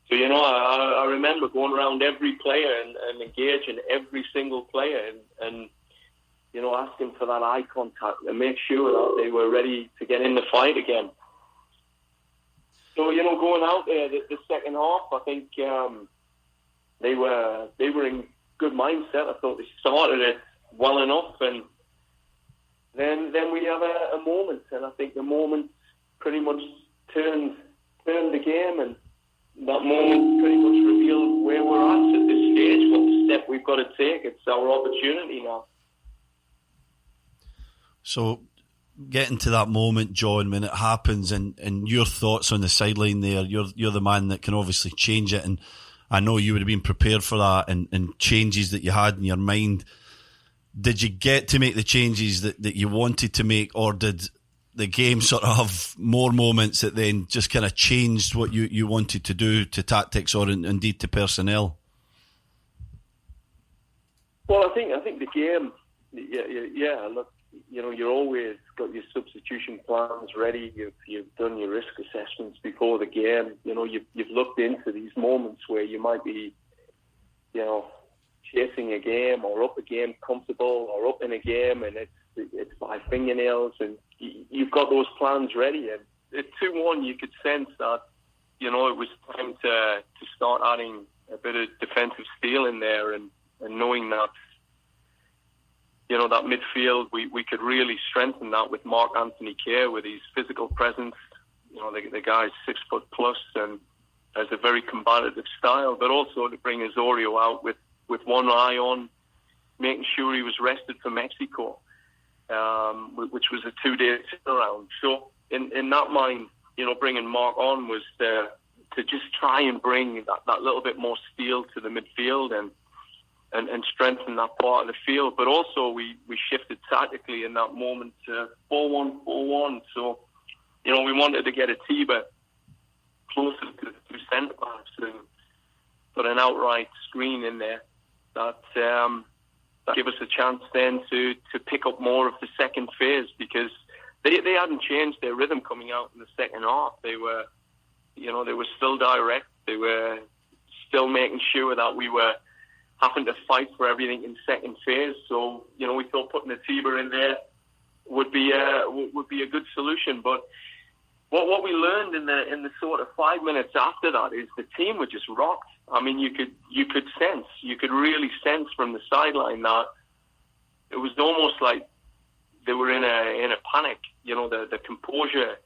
So, I remember going around every player and engaging every single player and asking for that eye contact and make sure that they were ready to get in the fight again. So, going out there, the second half, I think they were in good mindset. I thought they started it well enough, and then we have a moment, and I think the moment pretty much turned the game, and that moment pretty much revealed where we're at this stage, what step we've got to take. It's our opportunity now. So, getting to that moment, John, when it happens, and your thoughts on the sideline there, you're the man that can obviously change it, and I know you would have been prepared for that and changes that you had in your mind. Did you get to make the changes that you wanted to make, or did the game sort of have more moments that then just kind of changed what you wanted to do to tactics or indeed to personnel? Well, I think the game, look, you're always got your substitution plans ready. You've done your risk assessments before the game. You've looked into these moments where you might be, chasing a game or up a game comfortable or up in a game, and it's by fingernails, and you've got those plans ready. And at 2-1, you could sense that, it was time to start adding a bit of defensive steel in there, and knowing that, that midfield, we could really strengthen that with Mark Anthony Kerr, with his physical presence. The guy's 6 foot plus and has a very combative style, but also to bring Osorio out with one eye on making sure he was rested for Mexico, which was a 2-day turnaround. So in that mind, bringing Mark on was to just try and bring that little bit more steel to the midfield and strengthen that part of the field. But also we shifted tactically in that moment to 4-1-4-1. So, we wanted to get a Tiba closer to the two centre-backs and put an outright screen in there that give us a chance then to pick up more of the second phase, because they hadn't changed their rhythm coming out in the second half. They were still direct. They were still making sure that we were having to fight for everything in second phase. So, we thought putting a Tiba in there would be a good solution. But what we learned in the sort of 5 minutes after that is the team were just rocked. I mean, you could really sense from the sideline that it was almost like they were in a panic. The composure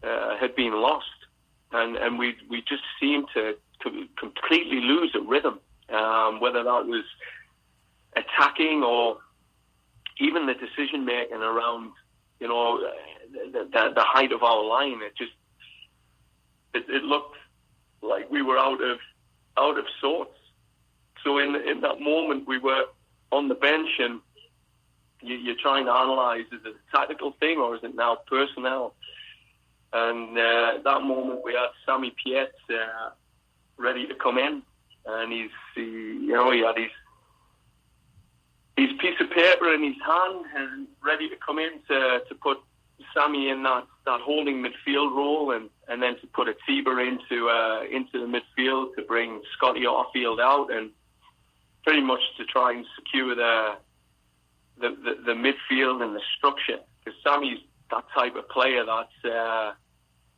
had been lost, and we just seemed to completely lose a rhythm. Whether that was attacking or even the decision making around, the height of our line, it looked like we were out of sorts. So in that moment, we were on the bench, and you're trying to analyse, is it a tactical thing or is it now personnel? And that moment, we had Sammy Piatti ready to come in. And he had his piece of paper in his hand and ready to come in to put Sammy in that holding midfield role, and then to put a Tiba into the midfield to bring Scotty Arfield out, and pretty much to try and secure the midfield and the structure. Because Sammy's that type of player that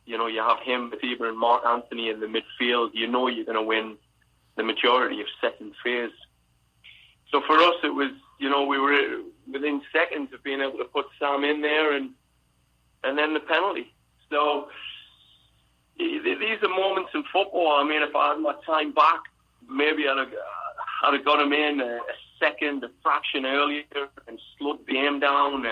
you have him, Tiba, and Mark Anthony in the midfield. You're going to win the majority of second phase. So for us, it was, we were within seconds of being able to put Sam in there, and then the penalty. So these are moments in football. I mean, if I had my time back, maybe I'd have I'd have got him in a fraction earlier and slowed the game down.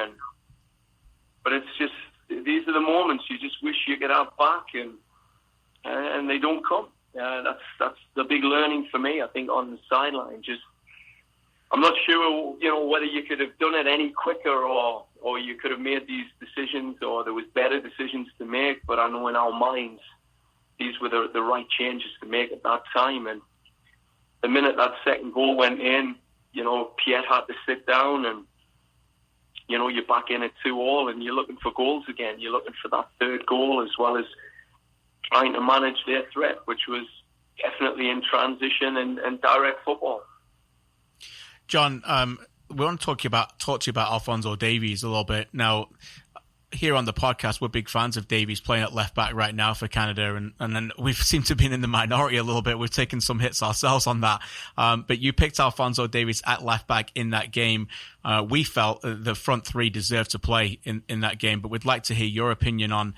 But it's just, these are the moments you just wish you could have back, and they don't come. That's the big learning for me, I think, on the sideline. Just, I'm not sure, whether you could have done it any quicker or you could have made these decisions or there was better decisions to make, but I know in our minds these were the right changes to make at that time. And the minute that second goal went in, Piatti had to sit down, and you're back in at 2-2 and you're looking for goals again. You're looking for that third goal, as well as trying to manage their threat, which was definitely in transition and direct football. John, we want to talk to you about Alphonso Davies a little bit. Now, here on the podcast, we're big fans of Davies playing at left back right now for Canada, and then we seem to be in the minority a little bit. We've taken some hits ourselves on that. But you picked Alphonso Davies at left back in that game. We felt the front three deserved to play in that game, but we'd like to hear your opinion on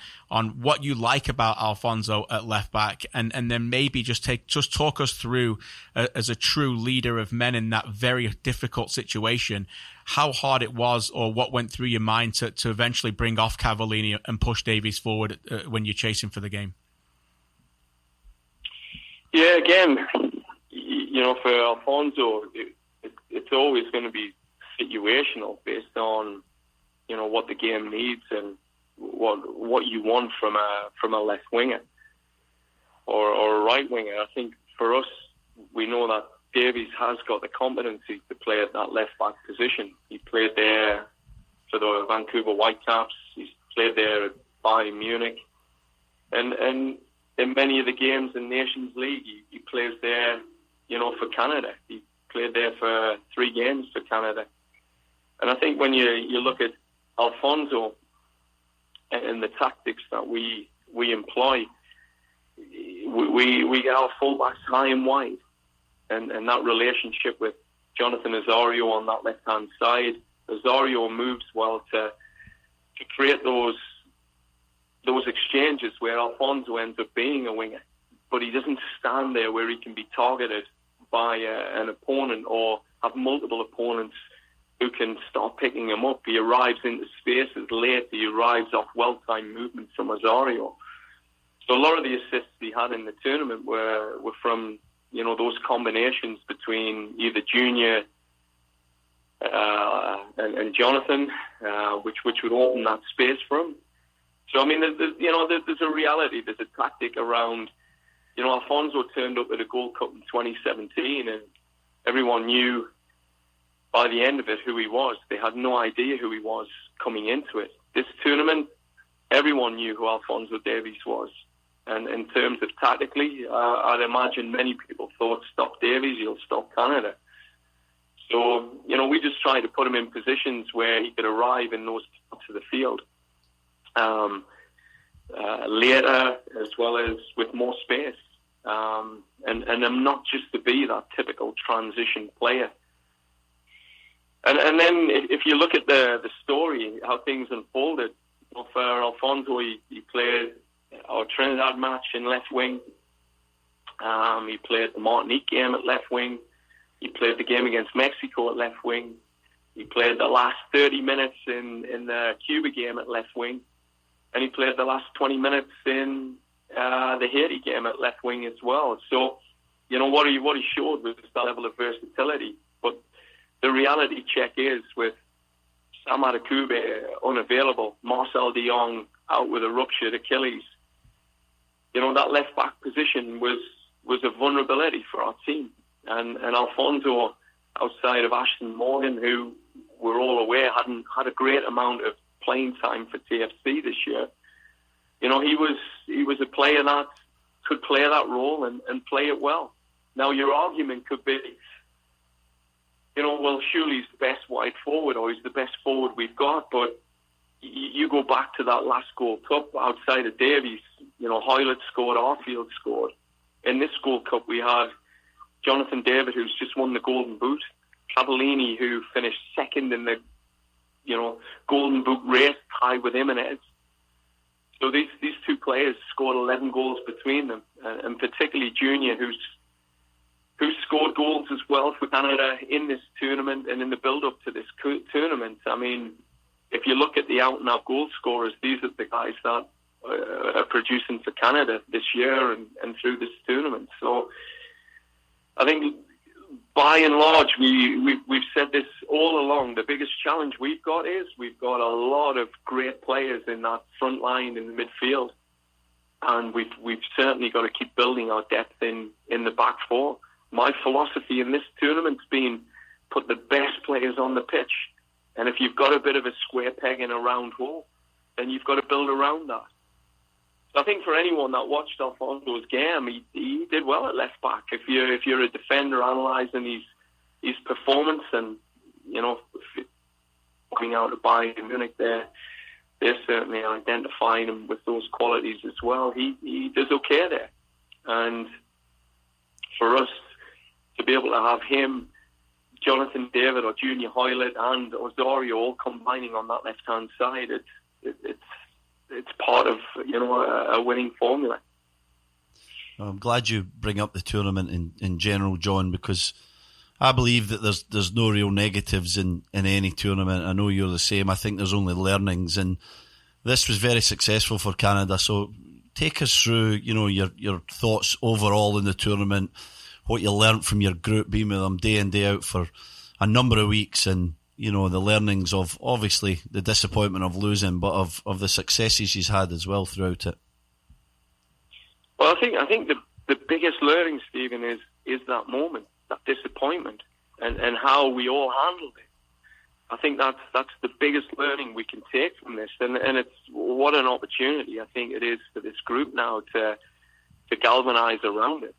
what you like about Alphonso at left back, and then maybe just talk us through as a true leader of men in that very difficult situation, how hard it was, or what went through your mind to eventually bring off Cavallini and push Davies forward when you're chasing for the game. Yeah, again, for Alphonso, it's always going to be situational based on, what the game needs and what you want from a left winger or a right winger. I think for us, we know that Davies has got the competency to play at that left back position. He played there for the Vancouver Whitecaps. He's played there at Bayern Munich, and in many of the games in Nations League, he plays there, for Canada. He played there for 3 games for Canada. And I think when you look at Alphonso and the tactics that we employ, we get our fullbacks high and wide. And that relationship with Jonathan Osorio on that left-hand side, Osorio moves well to create those exchanges where Alphonso ends up being a winger. But he doesn't stand there where he can be targeted by an opponent or have multiple opponents who can start picking him up. He arrives into spaces late. He arrives off well-timed movements from Osorio. So a lot of the assists he had in the tournament were from those combinations between either Junior and Jonathan, which would open that space for him. So I mean, there's a reality, there's a tactic around. Alphonso turned up at a Gold Cup in 2017, and everyone knew by the end of it who he was. They had no idea who he was coming into it. This tournament, everyone knew who Alphonso Davies was. And in terms of tactically, I'd imagine many people thought, stop Davies, he'll stop Canada. So, we just tried to put him in positions where he could arrive in those parts of the field later, as well as with more space. And I'm not just to be that typical transition player. And then if you look at the story, how things unfolded, for Alphonso, he played our Trinidad match in left wing. He played the Martinique game at left wing. He played the game against Mexico at left wing. He played the last 30 minutes in the Cuba game at left wing. And he played the last 20 minutes in the Haiti game at left wing as well. So, what he showed was that level of versatility. But the reality check is, with Sam Adekugbe unavailable, Marcel de Jong out with a ruptured Achilles, that left back position was a vulnerability for our team. And Alphonso, outside of Ashton Morgan, who we're all aware hadn't had a great amount of playing time for TFC this year, he was a player that could play that role and play it well. Now, your argument could be, well, surely he's the best wide forward, or he's the best forward we've got. But you go back to that last Gold Cup, outside of Davies, Hoylett scored, Arfield scored. In this Gold Cup, we had Jonathan David, who's just won the Golden Boot, Cavallini, who finished second in the Golden Boot race, tied with Jimenez. So these two players scored 11 goals between them, and particularly Junior, who's who scored goals as well for Canada in this tournament and in the build-up to this tournament. I mean, if you look at the out-and-out goal scorers, these are the guys that are producing for Canada this year and through this tournament. So I think, by and large, we've said this all along. The biggest challenge we've got is we've got a lot of great players in that front line in the midfield, and we've certainly got to keep building our depth in the back four. My philosophy in this tournament's been put the best players on the pitch, and if you've got a bit of a square peg in a round hole, then you've got to build around that. So I think for anyone that watched Alfonso's game, he did well at left back. If you're a defender analysing his performance, and coming out of Bayern Munich, they're certainly identifying him with those qualities as well. He does okay there, and for us to be able to have him, Jonathan David or Junior Hoylett and Osorio all combining on that left-hand side, it's part of a winning formula. I'm glad you bring up the tournament in general, John, because I believe that there's no real negatives in any tournament. I know you're the same. I think there's only learnings, and this was very successful for Canada. So take us through, your thoughts overall in the tournament, what you learnt from your group, being with them day in, day out for a number of weeks, and the learnings of obviously the disappointment of losing, but of the successes he's had as well throughout it. Well, I think the biggest learning, Stephen, is that moment, that disappointment, and how we all handled it. I think that's the biggest learning we can take from this, and it's what an opportunity I think it is for this group now to galvanise around it.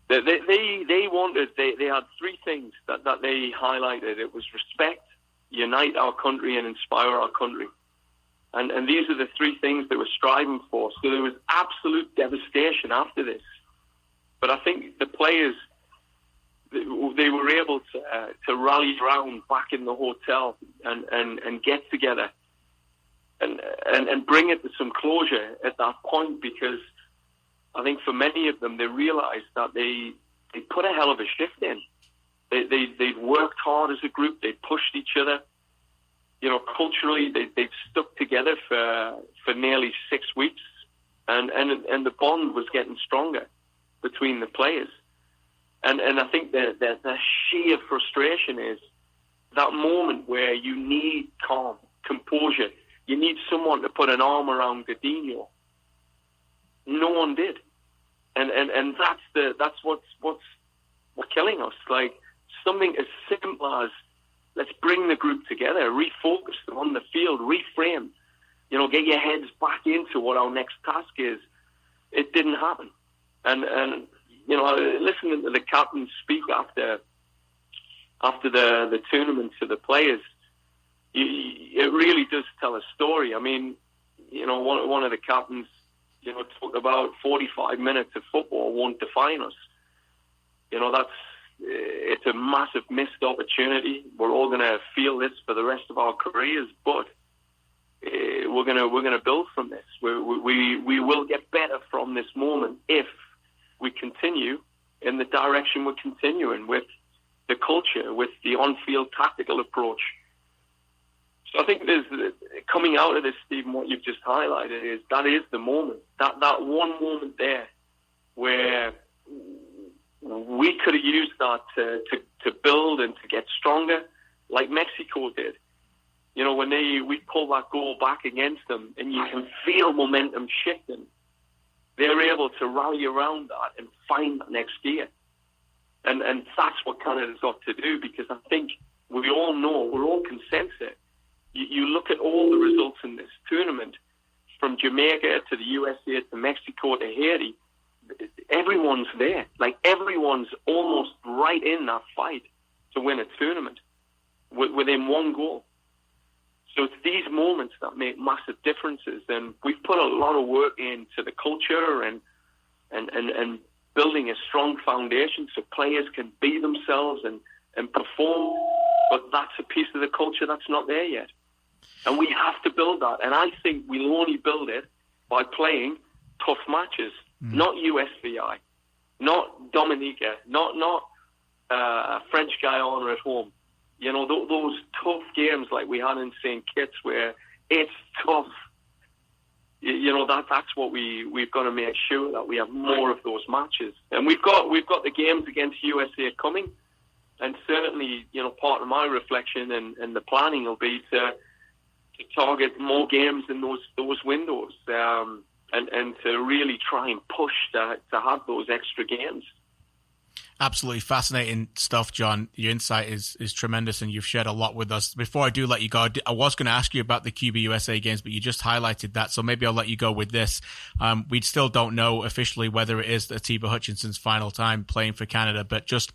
They had three things that they highlighted. It was respect, unite our country, and inspire our country. And these are the three things they were striving for. So there was absolute devastation after this. But I think the players, they were able to rally around back in the hotel and get together and bring it to some closure at that point, because I think for many of them, they realised that they put a hell of a shift in. They'd worked hard as a group. They pushed each other. Culturally, they've stuck together for nearly 6 weeks, and the bond was getting stronger between the players. And I think the sheer frustration is that moment where you need calm, composure. You need someone to put an arm around Godinho. No one did, and that's what's killing us. Like something as simple as, let's bring the group together, refocus them on the field, reframe, get your heads back into what our next task is. It didn't happen, and listening to the captain speak after the tournament to the players, it really does tell a story. I mean, one of the captains, talked about 45 minutes of football won't define us. It's a massive missed opportunity. We're all going to feel this for the rest of our careers, but we're going to build from this. We will get better from this moment if we continue in the direction we're continuing with the culture, with the on-field tactical approach. So I think coming out of this, Stephen, what you've just highlighted is the moment, that one moment there where we could have used that to build and to get stronger, like Mexico did. When we pull that goal back against them, and you can feel momentum shifting, they're able to rally around that and find that next gear. And that's what Canada's got to do, because I think we all know, we're all consensus. You look at all the results in this tournament, from Jamaica to the USA to Mexico to Haiti, everyone's there. Like, everyone's almost right in that fight to win a tournament within one goal. So it's these moments that make massive differences. And we've put a lot of work into the culture and building a strong foundation so players can be themselves and perform. But that's a piece of the culture that's not there yet. And we have to build that. And I think we'll only build it by playing tough matches, not USVI, not Dominica, not French Guiana at home. You know, those tough games like we had in St. Kitts where it's tough. You know, that's what we've got to make sure that we have more of those matches. And we've got the games against USA coming. And certainly, you know, part of my reflection and the planning will be to target more games in those windows, and to really try and push to have those extra games. Absolutely fascinating stuff, John. Your insight is tremendous, and you've shared a lot with us. Before I do let you go, I was going to ask you about the Cuba USA games, but you just highlighted that, so maybe I'll let you go with this. We still don't know officially whether it is Atiba Hutchinson's final time playing for Canada, but just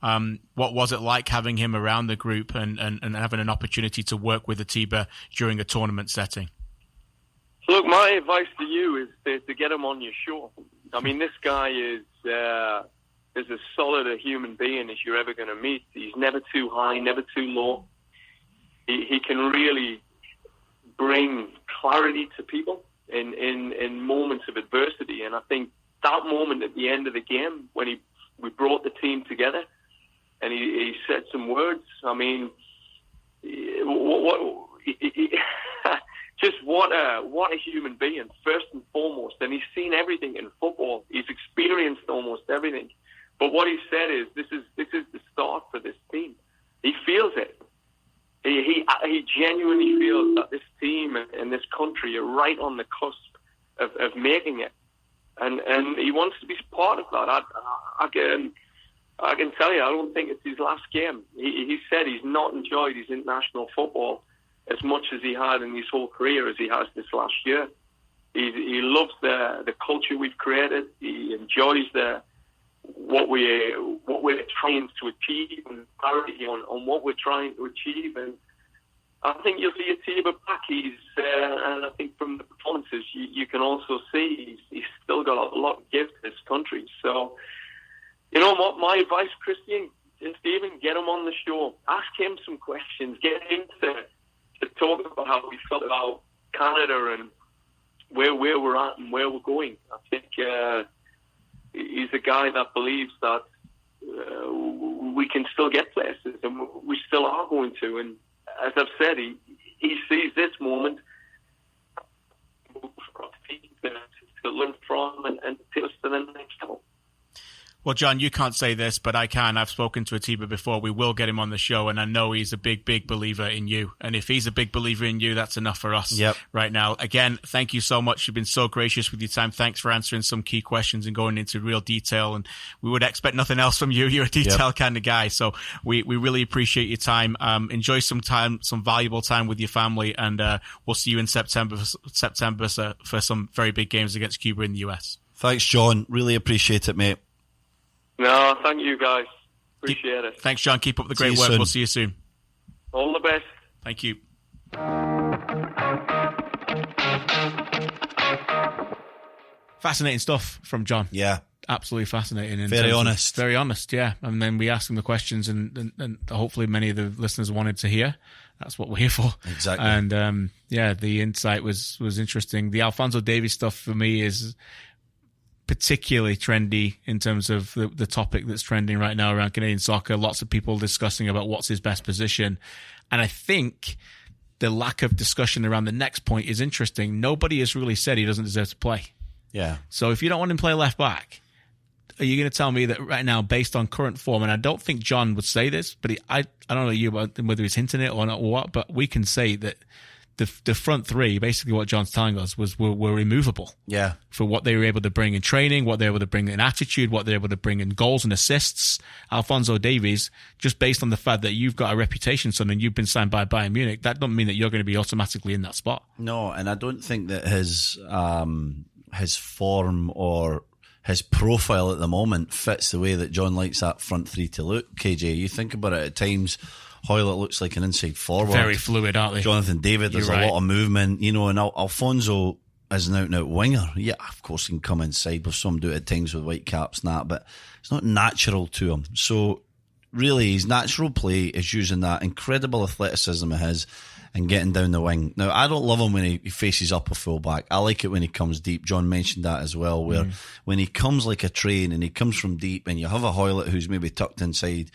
what was it like having him around the group and having an opportunity to work with Atiba during a tournament setting? Look, my advice to you is to get him on your show. I mean, this guy is as solid a human being as you're ever going to meet. He's never too high, never too low. He can really bring clarity to people in moments of adversity. And I think that moment at the end of the game when we brought the team together and he said some words, I mean, just what a human being, first and foremost. And he's seen everything in football. He's experienced almost everything. But what he said is, this is the start for this team. He feels it. He genuinely feels that this team and this country are right on the cusp of making it, and he wants to be part of that. I can tell you, I don't think it's his last game. He said he's not enjoyed his international football as much as he had in his whole career as he has this last year. He loves the culture we've created. He enjoys what we're trying to achieve and clarity on what we're trying to achieve. And I think you'll see Atiba back. And I think from the performances, you can also see he's still got a lot to give to this country. So, you know what, my advice, Christian, is Stephen, get him on the show. Ask him some questions. Get him to talk about how we felt about Canada and where we're at and where we're going. I think he's a guy that believes that we can still get places, and we still are going to. And as I've said, he sees this moment to learn from and take us to the next level. Well, John, you can't say this, but I can. I've spoken to Atiba before. We will get him on the show, and I know he's a big, big believer in you. And if he's a big believer in you, that's enough for us right now. Again, thank you so much. You've been so gracious with your time. Thanks for answering some key questions and going into real detail. And we would expect nothing else from you. You're a detail kind of guy. So we really appreciate your time. Enjoy some valuable time with your family, and we'll see you in September for some very big games against Cuba in the US. Thanks, John. Really appreciate it, mate. No, thank you, guys. Appreciate it. Thanks, John. Keep up the great work. We'll see you soon. All the best. Thank you. Fascinating stuff from John. Yeah. Absolutely fascinating. Very honest. Very honest, yeah. And then we asked him the questions, and hopefully many of the listeners wanted to hear. That's what we're here for. Exactly. And the insight was interesting. The Alphonso Davies stuff for me is particularly trendy in terms of the topic that's trending right now around Canadian soccer. Lots of people discussing about what's his best position. And I think the lack of discussion around the next point is interesting. Nobody has really said he doesn't deserve to play. Yeah. So if you don't want him to play left back, are you going to tell me that right now, based on current form, and I don't think John would say this, but I don't know you about whether he's hinting it or not or what, but we can say that the front three, basically what John's telling us, were immovable. Yeah. For what they were able to bring in training, what they were able to bring in attitude, what they were able to bring in goals and assists. Alphonso Davies, just based on the fact that you've got a reputation, son, and you've been signed by Bayern Munich, that doesn't mean that you're going to be automatically in that spot. No, and I don't think that his form or his profile at the moment fits the way that John likes that front three to look. KJ, you think about it at times. Hoylett looks like an inside forward. Very fluid, aren't they? Jonathan David, there's a lot of movement, and Alfonso is an out-and-out winger. Yeah, of course he can come inside, with some do it at times with Whitecaps and that, but it's not natural to him. So really his natural play is using that incredible athleticism of his and getting down the wing. Now, I don't love him when he faces up a full-back. I like it when he comes deep. John mentioned that as well, where when he comes like a train and he comes from deep and you have a Hoylett who's maybe tucked inside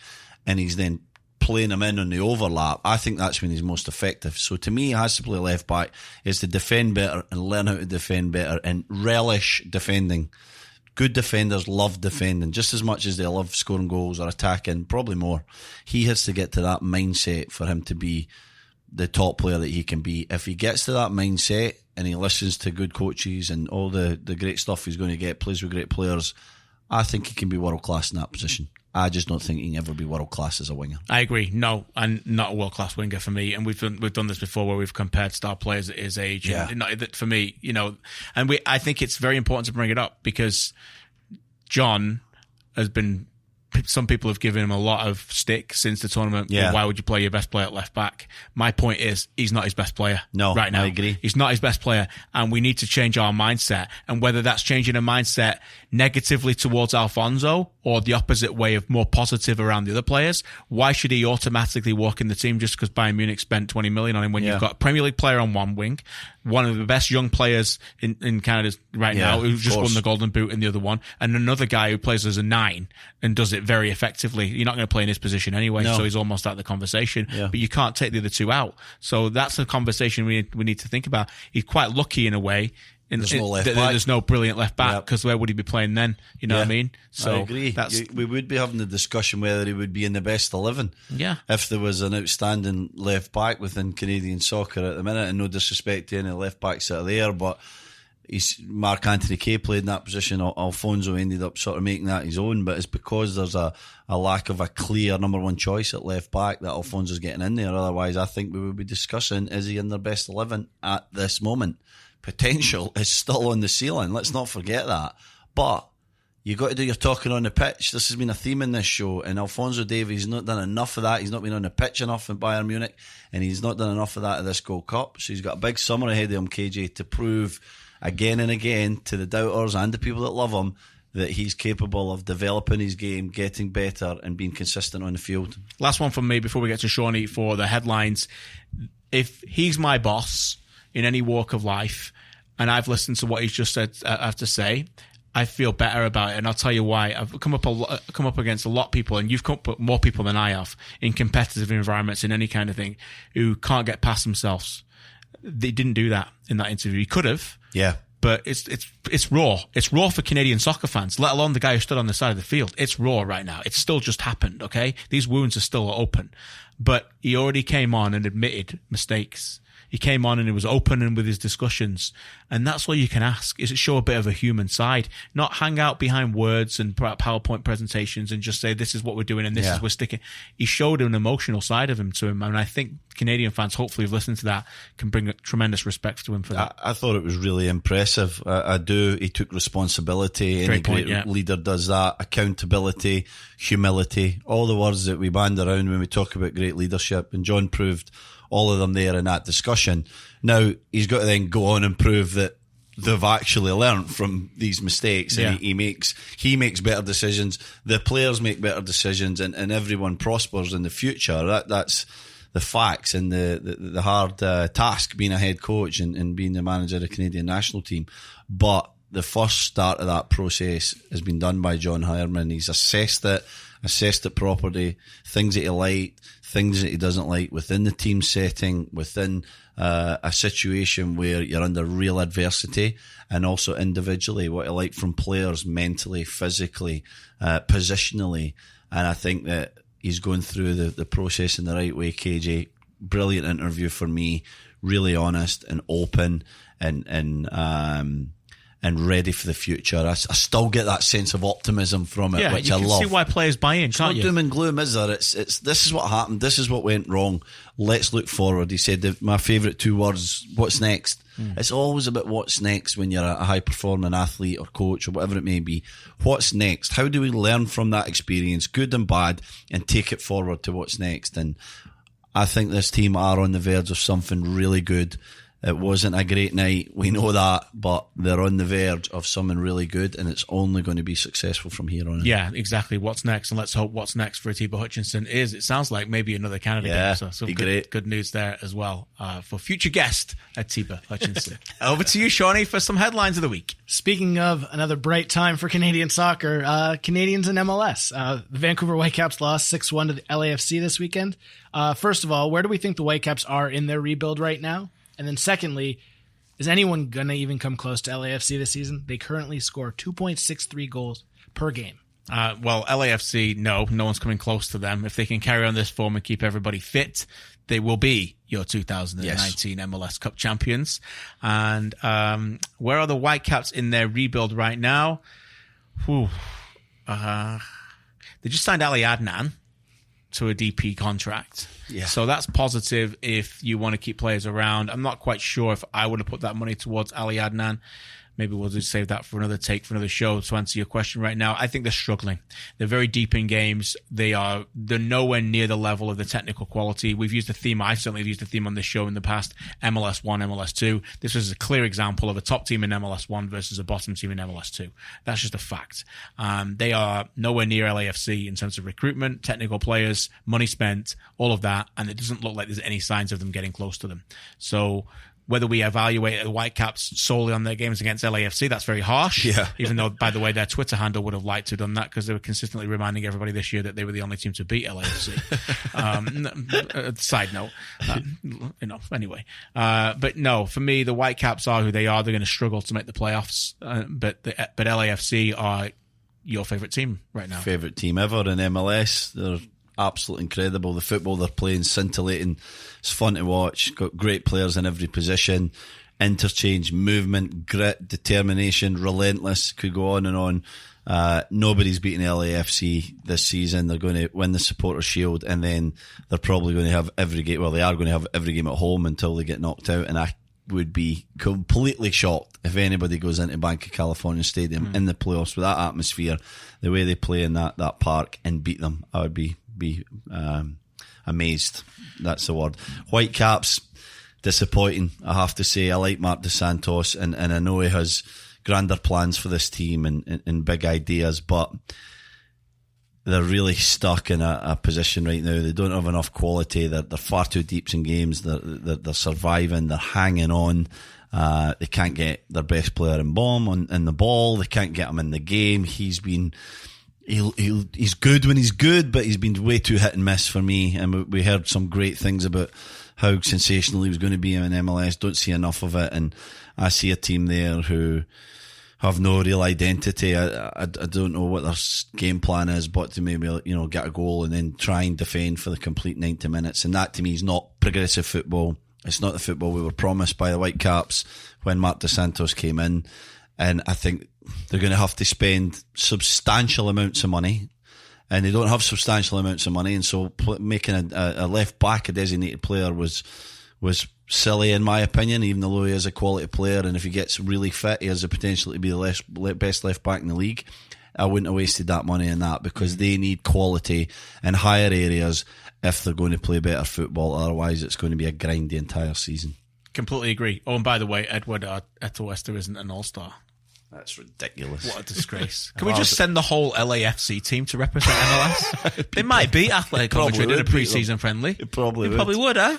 and he's then playing him in on the overlap, I think that's when he's most effective. So to me, he has to play left back, is to defend better and learn how to defend better and relish defending. Good defenders love defending just as much as they love scoring goals or attacking, probably more. He has to get to that mindset for him to be the top player that he can be. If he gets to that mindset and he listens to good coaches and all the great stuff he's going to get, plays with great players, I think he can be world class in that position. I just don't think he can ever be world class as a winger. I agree. No, and not a world class winger for me. And we've done this before where we've compared star players at his age. Yeah. And for me, and I think it's very important to bring it up because John has been. Some people have given him a lot of stick since the tournament. Yeah. Why would you play your best player at left back? My point is, he's not his best player right now. I agree. He's not his best player, and we need to change our mindset. And whether that's changing a mindset negatively towards Alphonso or the opposite way of more positive around the other players, why should he automatically walk in the team just because Bayern Munich spent 20 million on him when you've got a Premier League player on one wing, one of the best young players in Canada right now who just won the Golden Boot in the other one, and another guy who plays as a 9 and does it very effectively. You're not going to play in his position anyway, so he's almost out of the conversation. Yeah. But you can't take the other two out. So that's a conversation we need to think about. He's quite lucky in a way. There's no brilliant left back because where would he be playing then? You know what I mean? So I agree. We would be having the discussion whether he would be in the best 11. Yeah. If there was an outstanding left back within Canadian soccer at the minute, and no disrespect to any left backs that are there, but Mark Anthony Kaye played in that position. Alphonso ended up sort of making that his own, but it's because there's a lack of a clear number one choice at left back that Alphonso's getting in there. Otherwise, I think we would be discussing, is he in their best 11 at this moment? Potential is still on the ceiling. Let's not forget that. But you got to do your talking on the pitch. This has been a theme in this show, and Alphonso Davies not done enough of that. He's not been on the pitch enough in Bayern Munich, and he's not done enough of that at this Gold Cup. So he's got a big summer ahead of him, KJ, to prove again and again to the doubters and the people that love him that he's capable of developing his game, getting better, and being consistent on the field. Last one from me before we get to Shawnee for the headlines. If he's my boss in any walk of life, and I've listened to what he's just said, I have to say, I feel better about it, and I'll tell you why. I've come up against a lot of people, and you've come up with more people than I have in competitive environments in any kind of thing who can't get past themselves. They didn't do that in that interview. He could have, but it's raw. It's raw for Canadian soccer fans, let alone the guy who stood on the side of the field. It's raw right now. It's still just happened. Okay, these wounds are still open, but he already came on and admitted mistakes. He came on and he was open and with his discussions. And that's all you can ask, is it show a bit of a human side, not hang out behind words and PowerPoint presentations and just say, this is what we're doing and this is we're sticking. He showed an emotional side of him to him. And I think Canadian fans, hopefully, have listened to that, can bring tremendous respect to him for that. I thought it was really impressive. I do. He took responsibility. Any great leader does that. Accountability, humility, all the words that we band around when we talk about great leadership. And John proved all of them there in that discussion. Now, he's got to then go on and prove that they've actually learned from these mistakes, and he makes better decisions, the players make better decisions, and everyone prospers in the future. That's the facts and the hard task being a head coach and being the manager of the Canadian national team. But the first start of that process has been done by John Herdman. He's assessed it properly, things that he liked, things that he doesn't like within the team setting, within a situation where you're under real adversity, and also individually, what he liked from players mentally, physically, positionally. And I think that he's going through the process in the right way, KJ. Brilliant interview for me, really honest and open and ready for the future. I still get that sense of optimism from it, which I love. You can see why players buy in, can't you? It's not doom and gloom, is there? It's this is what happened, this is what went wrong, let's look forward. He said my favourite 2 words, what's next? It's always about what's next when you're a high-performing athlete or coach or whatever it may be. What's next? How do we learn from that experience, good and bad, and take it forward to what's next? And I think this team are on the verge of something really good. It wasn't a great night, we know that, but they're on the verge of something really good, and it's only going to be successful from here on in. Yeah, exactly. What's next? And let's hope what's next for Atiba Hutchinson is, it sounds like, maybe another Canada game. So some good news there as well for future guest Atiba Hutchinson. Over to you, Shawnee, for some headlines of the week. Speaking of another bright time for Canadian soccer, Canadians in MLS. The Vancouver Whitecaps lost 6-1 to the LAFC this weekend. First of all, where do we think the Whitecaps are in their rebuild right now? And then secondly, is anyone going to even come close to LAFC this season? They currently score 2.63 goals per game. Well, LAFC, no one's coming close to them. If they can carry on this form and keep everybody fit, they will be your 2019 MLS Cup champions. And where are the Whitecaps in their rebuild right now? They just signed Ali Adnan to a DP contract. Yeah. So that's positive if you want to keep players around. I'm not quite sure if I would have put that money towards Ali Adnan. Maybe we'll just save that for another take, for another show. To answer your question right now, I think they're struggling. They're very deep in games. They're nowhere near the level of the technical quality. We've used the theme. I certainly have used the theme on this show in the past. MLS 1, MLS 2. This is a clear example of a top team in MLS 1 versus a bottom team in MLS 2. That's just a fact. They are nowhere near LAFC in terms of recruitment, technical players, money spent, all of that. And it doesn't look like there's any signs of them getting close to them. So whether we evaluate the Whitecaps solely on their games against LAFC, that's very harsh. Yeah. Even though, by the way, their Twitter handle would have liked to have done that because they were consistently reminding everybody this year that they were the only team to beat LAFC. Side note. Anyway. But no, for me, the Whitecaps are who they are. They're going to struggle to make the playoffs. But LAFC are your favourite team right now. Favourite team ever in MLS. They're absolutely incredible. The football they're playing, scintillating. It's fun to watch. Got great players in every position. Interchange, movement, grit, determination, relentless. Could go on and on. Nobody's beating LAFC this season. They're going to win the Supporters' Shield, and then they're probably going to have every game. Well, they are going to have every game at home until they get knocked out. And I would be completely shocked if anybody goes into Bank of California Stadium in the playoffs with that atmosphere, the way they play in that park, and beat them. I would be amazed. That's the word. Whitecaps, disappointing, I have to say. I like Marc Dos Santos, and I know he has grander plans for this team and big ideas, but they're really stuck in a position right now. They don't have enough quality. They're far too deep in games. They're surviving. They're hanging on. They can't get their best player in the ball. They can't get him in the game. He's good when he's good, but he's been way too hit and miss for me. And we heard some great things about how sensational he was going to be in MLS. Don't see enough of it, and I see a team there who have no real identity. I don't know what their game plan is, but to maybe get a goal and then try and defend for the complete 90 minutes. And that to me is not progressive football. It's not the football we were promised by the Whitecaps when Marc Dos Santos came in. And I think they're going to have to spend substantial amounts of money, and they don't have substantial amounts of money. And so making a left back a designated player was silly in my opinion, even though he is a quality player, and if he gets really fit, he has the potential to be the best left back in the league. I wouldn't have wasted that money on that, because they need quality in higher areas if they're going to play better football. Otherwise, it's going to be a grind the entire season. Completely agree. Oh, and by the way, Edward Eto'o isn't an all-star. That's ridiculous. What a disgrace. Can we just send the whole LAFC team to represent MLS? They might beat Athletic Madrid in a pre-season friendly. It probably would, huh?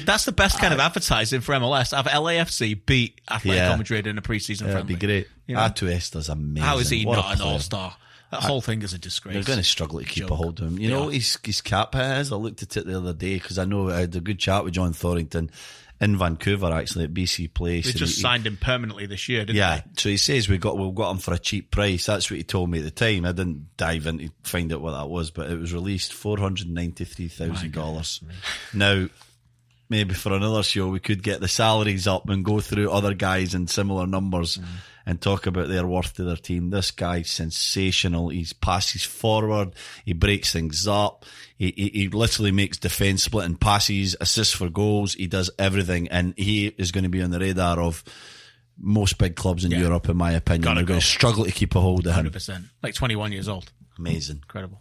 That's the best kind of advertising for MLS. Have LAFC beat Athletic Madrid in a pre-season friendly. That'd be great. Eto'o's amazing. How is he not an all-star? That whole thing is a disgrace. They're going to struggle to keep a hold of him. You know what his cap is? I looked at it the other day because I know I had a good chat with John Thorrington in Vancouver, actually, at BC Place. They just signed him permanently this year, didn't they? Yeah, so he says we've got him for a cheap price. That's what he told me at the time. I didn't dive in to find out what that was, but it was released $493,000. Now, maybe for another show, we could get the salaries up and go through other guys in similar numbers and talk about their worth to their team. This guy's sensational. He passes forward. He breaks things up. He literally makes defence splitting passes, assists for goals. He does everything, and he is going to be on the radar of most big clubs in Europe, in my opinion. They're going to struggle to keep a hold of him. 100%. Like 21 years old. Amazing. Incredible.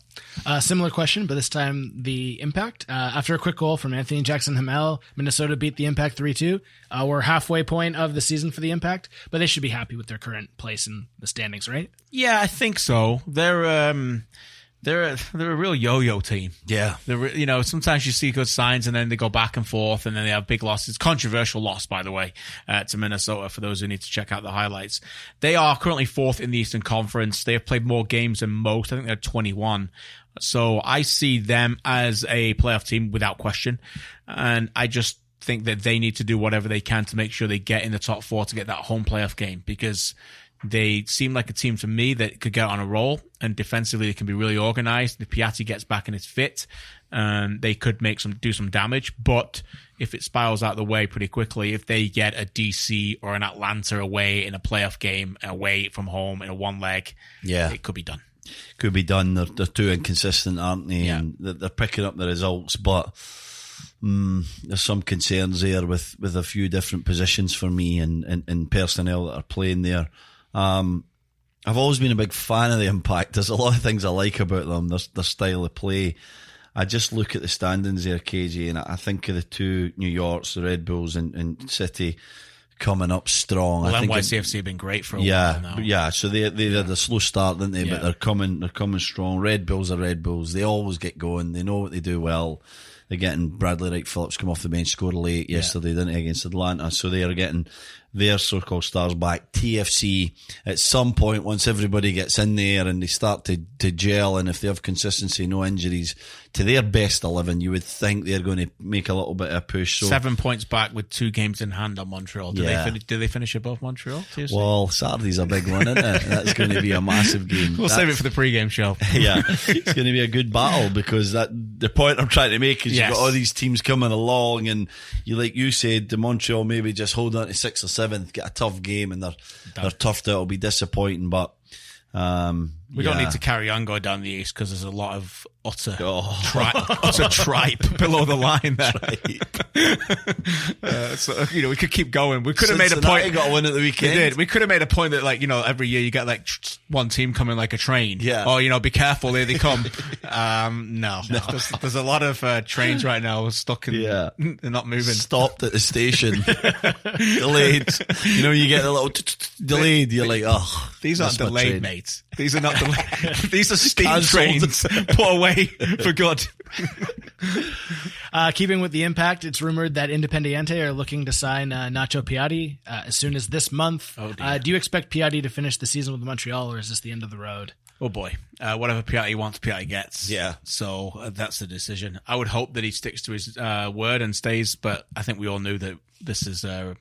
Similar question, but this time the Impact. After a quick goal from Anthony Jackson-Hamel, Minnesota beat the Impact 3-2. We're halfway point of the season for the Impact, but they should be happy with their current place in the standings, right? Yeah, I think so. They're a real yo-yo team. Yeah. Sometimes you see good signs and then they go back and forth and then they have big losses. Controversial loss, by the way, to Minnesota for those who need to check out the highlights. They are currently fourth in the Eastern Conference. They have played more games than most. I think they're 21. So I see them as a playoff team without question. And I just think that they need to do whatever they can to make sure they get in the top 4 to get that home playoff game, because they seem like a team to me that could get on a roll, and defensively they can be really organized. If Piatti gets back and is fit, they could do some damage. But if it spirals out the way pretty quickly, if they get a DC or an Atlanta away in a playoff game, away from home in a one leg, it could be done. Could be done. They're too inconsistent, aren't they? Yeah. And they're picking up the results, but there's some concerns there with a few different positions for me and personnel that are playing there. I've always been a big fan of the Impact. There's a lot of things I like about them, their style of play. I just look at the standings there, KJ, and I think of the two New Yorks, the Red Bulls and City coming up strong. Well, I think NYCFC have been great for a while now. Yeah, so they had a slow start, didn't they? Yeah. But they're coming strong. Red Bulls are Red Bulls. They always get going. They know what they do well. They're getting Bradley Wright Phillips come off the bench, scored late yesterday, didn't he, against Atlanta. So they are getting their so-called stars back. TFC, at some point, once everybody gets in there and they start to gel, and if they have consistency, no injuries, to their best 11, you would think they're going to make a little bit of a push. So 7 points back with 2 games in hand on Montreal. Do they finish above Montreal? TFC? Well, Saturday's a big one, isn't it? That's going to be a massive game. We'll save it for the pre-game show. Yeah, it's going to be a good battle, because the point I'm trying to make is you've got all these teams coming along, and like you said, the Montreal maybe just hold on to 6th or 7th, get a tough game, and they're tough to, it'll be disappointing, but we don't need to carry on going down the East, because there's a lot of utter tripe below the line there. So we could keep going. We could have made a point. Got a win at the weekend. We did. We could have made a point that every year you get one team coming like a train. Yeah. Or be careful, here they come. No. There's a lot of trains right now stuck in. Yeah. They're not moving. Stopped at the station. Delayed. You get a little delayed. You're like, oh, these aren't delayed, mate. These are not delayed. These are steam trains put away for good. Keeping with the Impact, it's rumored that Independiente are looking to sign Nacho Piatti as soon as this month. Oh, dear. Do you expect Piatti to finish the season with Montreal, or is this the end of the road? Oh boy. Whatever Piatti wants, Piatti gets. Yeah. So that's the decision. I would hope that he sticks to his word and stays, but I think we all knew that this is a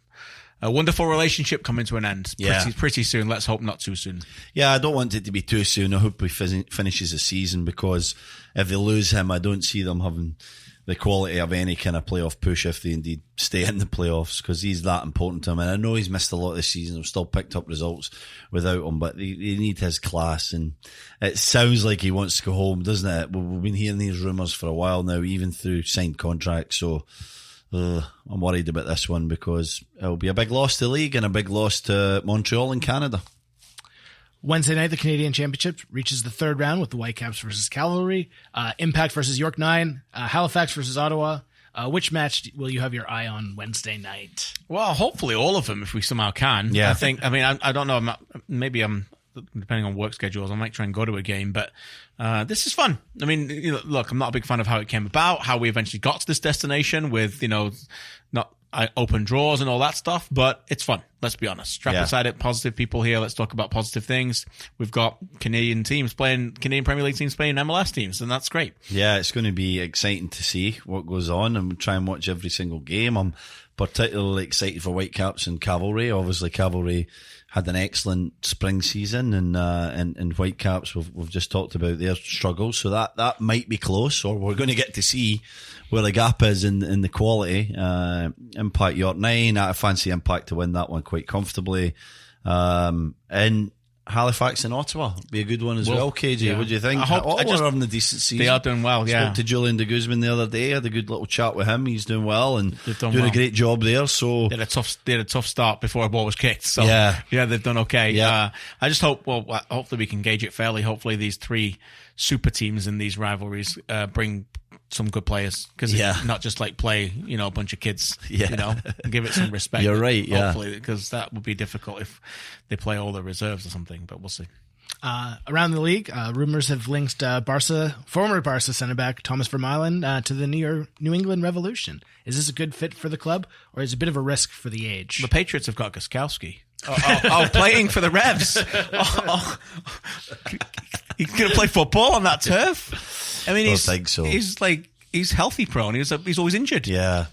wonderful relationship coming to an end pretty soon. Let's hope not too soon. Yeah, I don't want it to be too soon. I hope he finishes the season, because if they lose him, I don't see them having the quality of any kind of playoff push if they indeed stay in the playoffs, because he's that important to him. And I know he's missed a lot this season. We've still picked up results without him, but they need his class. And it sounds like he wants to go home, doesn't it? We've been hearing these rumours for a while now, even through signed contracts. So I'm worried about this one, because it'll be a big loss to the league and a big loss to Montreal and Canada. Wednesday night, the Canadian Championship reaches the third round with the Whitecaps versus Cavalry, Impact versus York 9, Halifax versus Ottawa. Which match will you have your eye on Wednesday night? Well, hopefully all of them, if we somehow can. Yeah. I don't know. Maybe I'm, depending on work schedules, I might try and go to a game, but this is fun. I mean, look, I'm not a big fan of how it came about, how we eventually got to this destination with, not open draws and all that stuff, but it's fun. Let's be honest. Strap aside it, positive people here. Let's talk about positive things. We've got Canadian Premier League teams playing MLS teams, and that's great. Yeah, it's going to be exciting to see what goes on, and we'll try and watch every single game. I'm particularly excited for Whitecaps and Cavalry. Obviously, Cavalry had an excellent spring season, and Whitecaps, we've just talked about their struggles, so that might be close, or we're going to get to see where the gap is in the quality. Impact York 9, I fancy Impact to win that one quite comfortably. And Halifax and Ottawa be a good one as well. KJ, yeah. what do you think? I hope Ottawa are having a decent season. They are doing well. Yeah. Spoke to Julian de Guzman the other day. Had a good little chat with him. He's doing well and doing a great job there. So they had a tough start before a ball was kicked. So yeah, they've done okay. Yeah. I just hope. Well, hopefully we can gauge it fairly. Hopefully these three super teams in these rivalries bring some good players, because not just like play a bunch of kids, give it some respect. You're right, hopefully, because that would be difficult if they play all the reserves or something, but we'll see. Around the league, rumors have linked former Barca center back Thomas Vermaelen to the New England Revolution. Is this a good fit for the club, or is it a bit of a risk for the age? The Patriots have got Gostkowski. Playing for the Revs. He's going to play football on that turf? I mean, I think so. He's healthy prone. He's always injured. Yeah.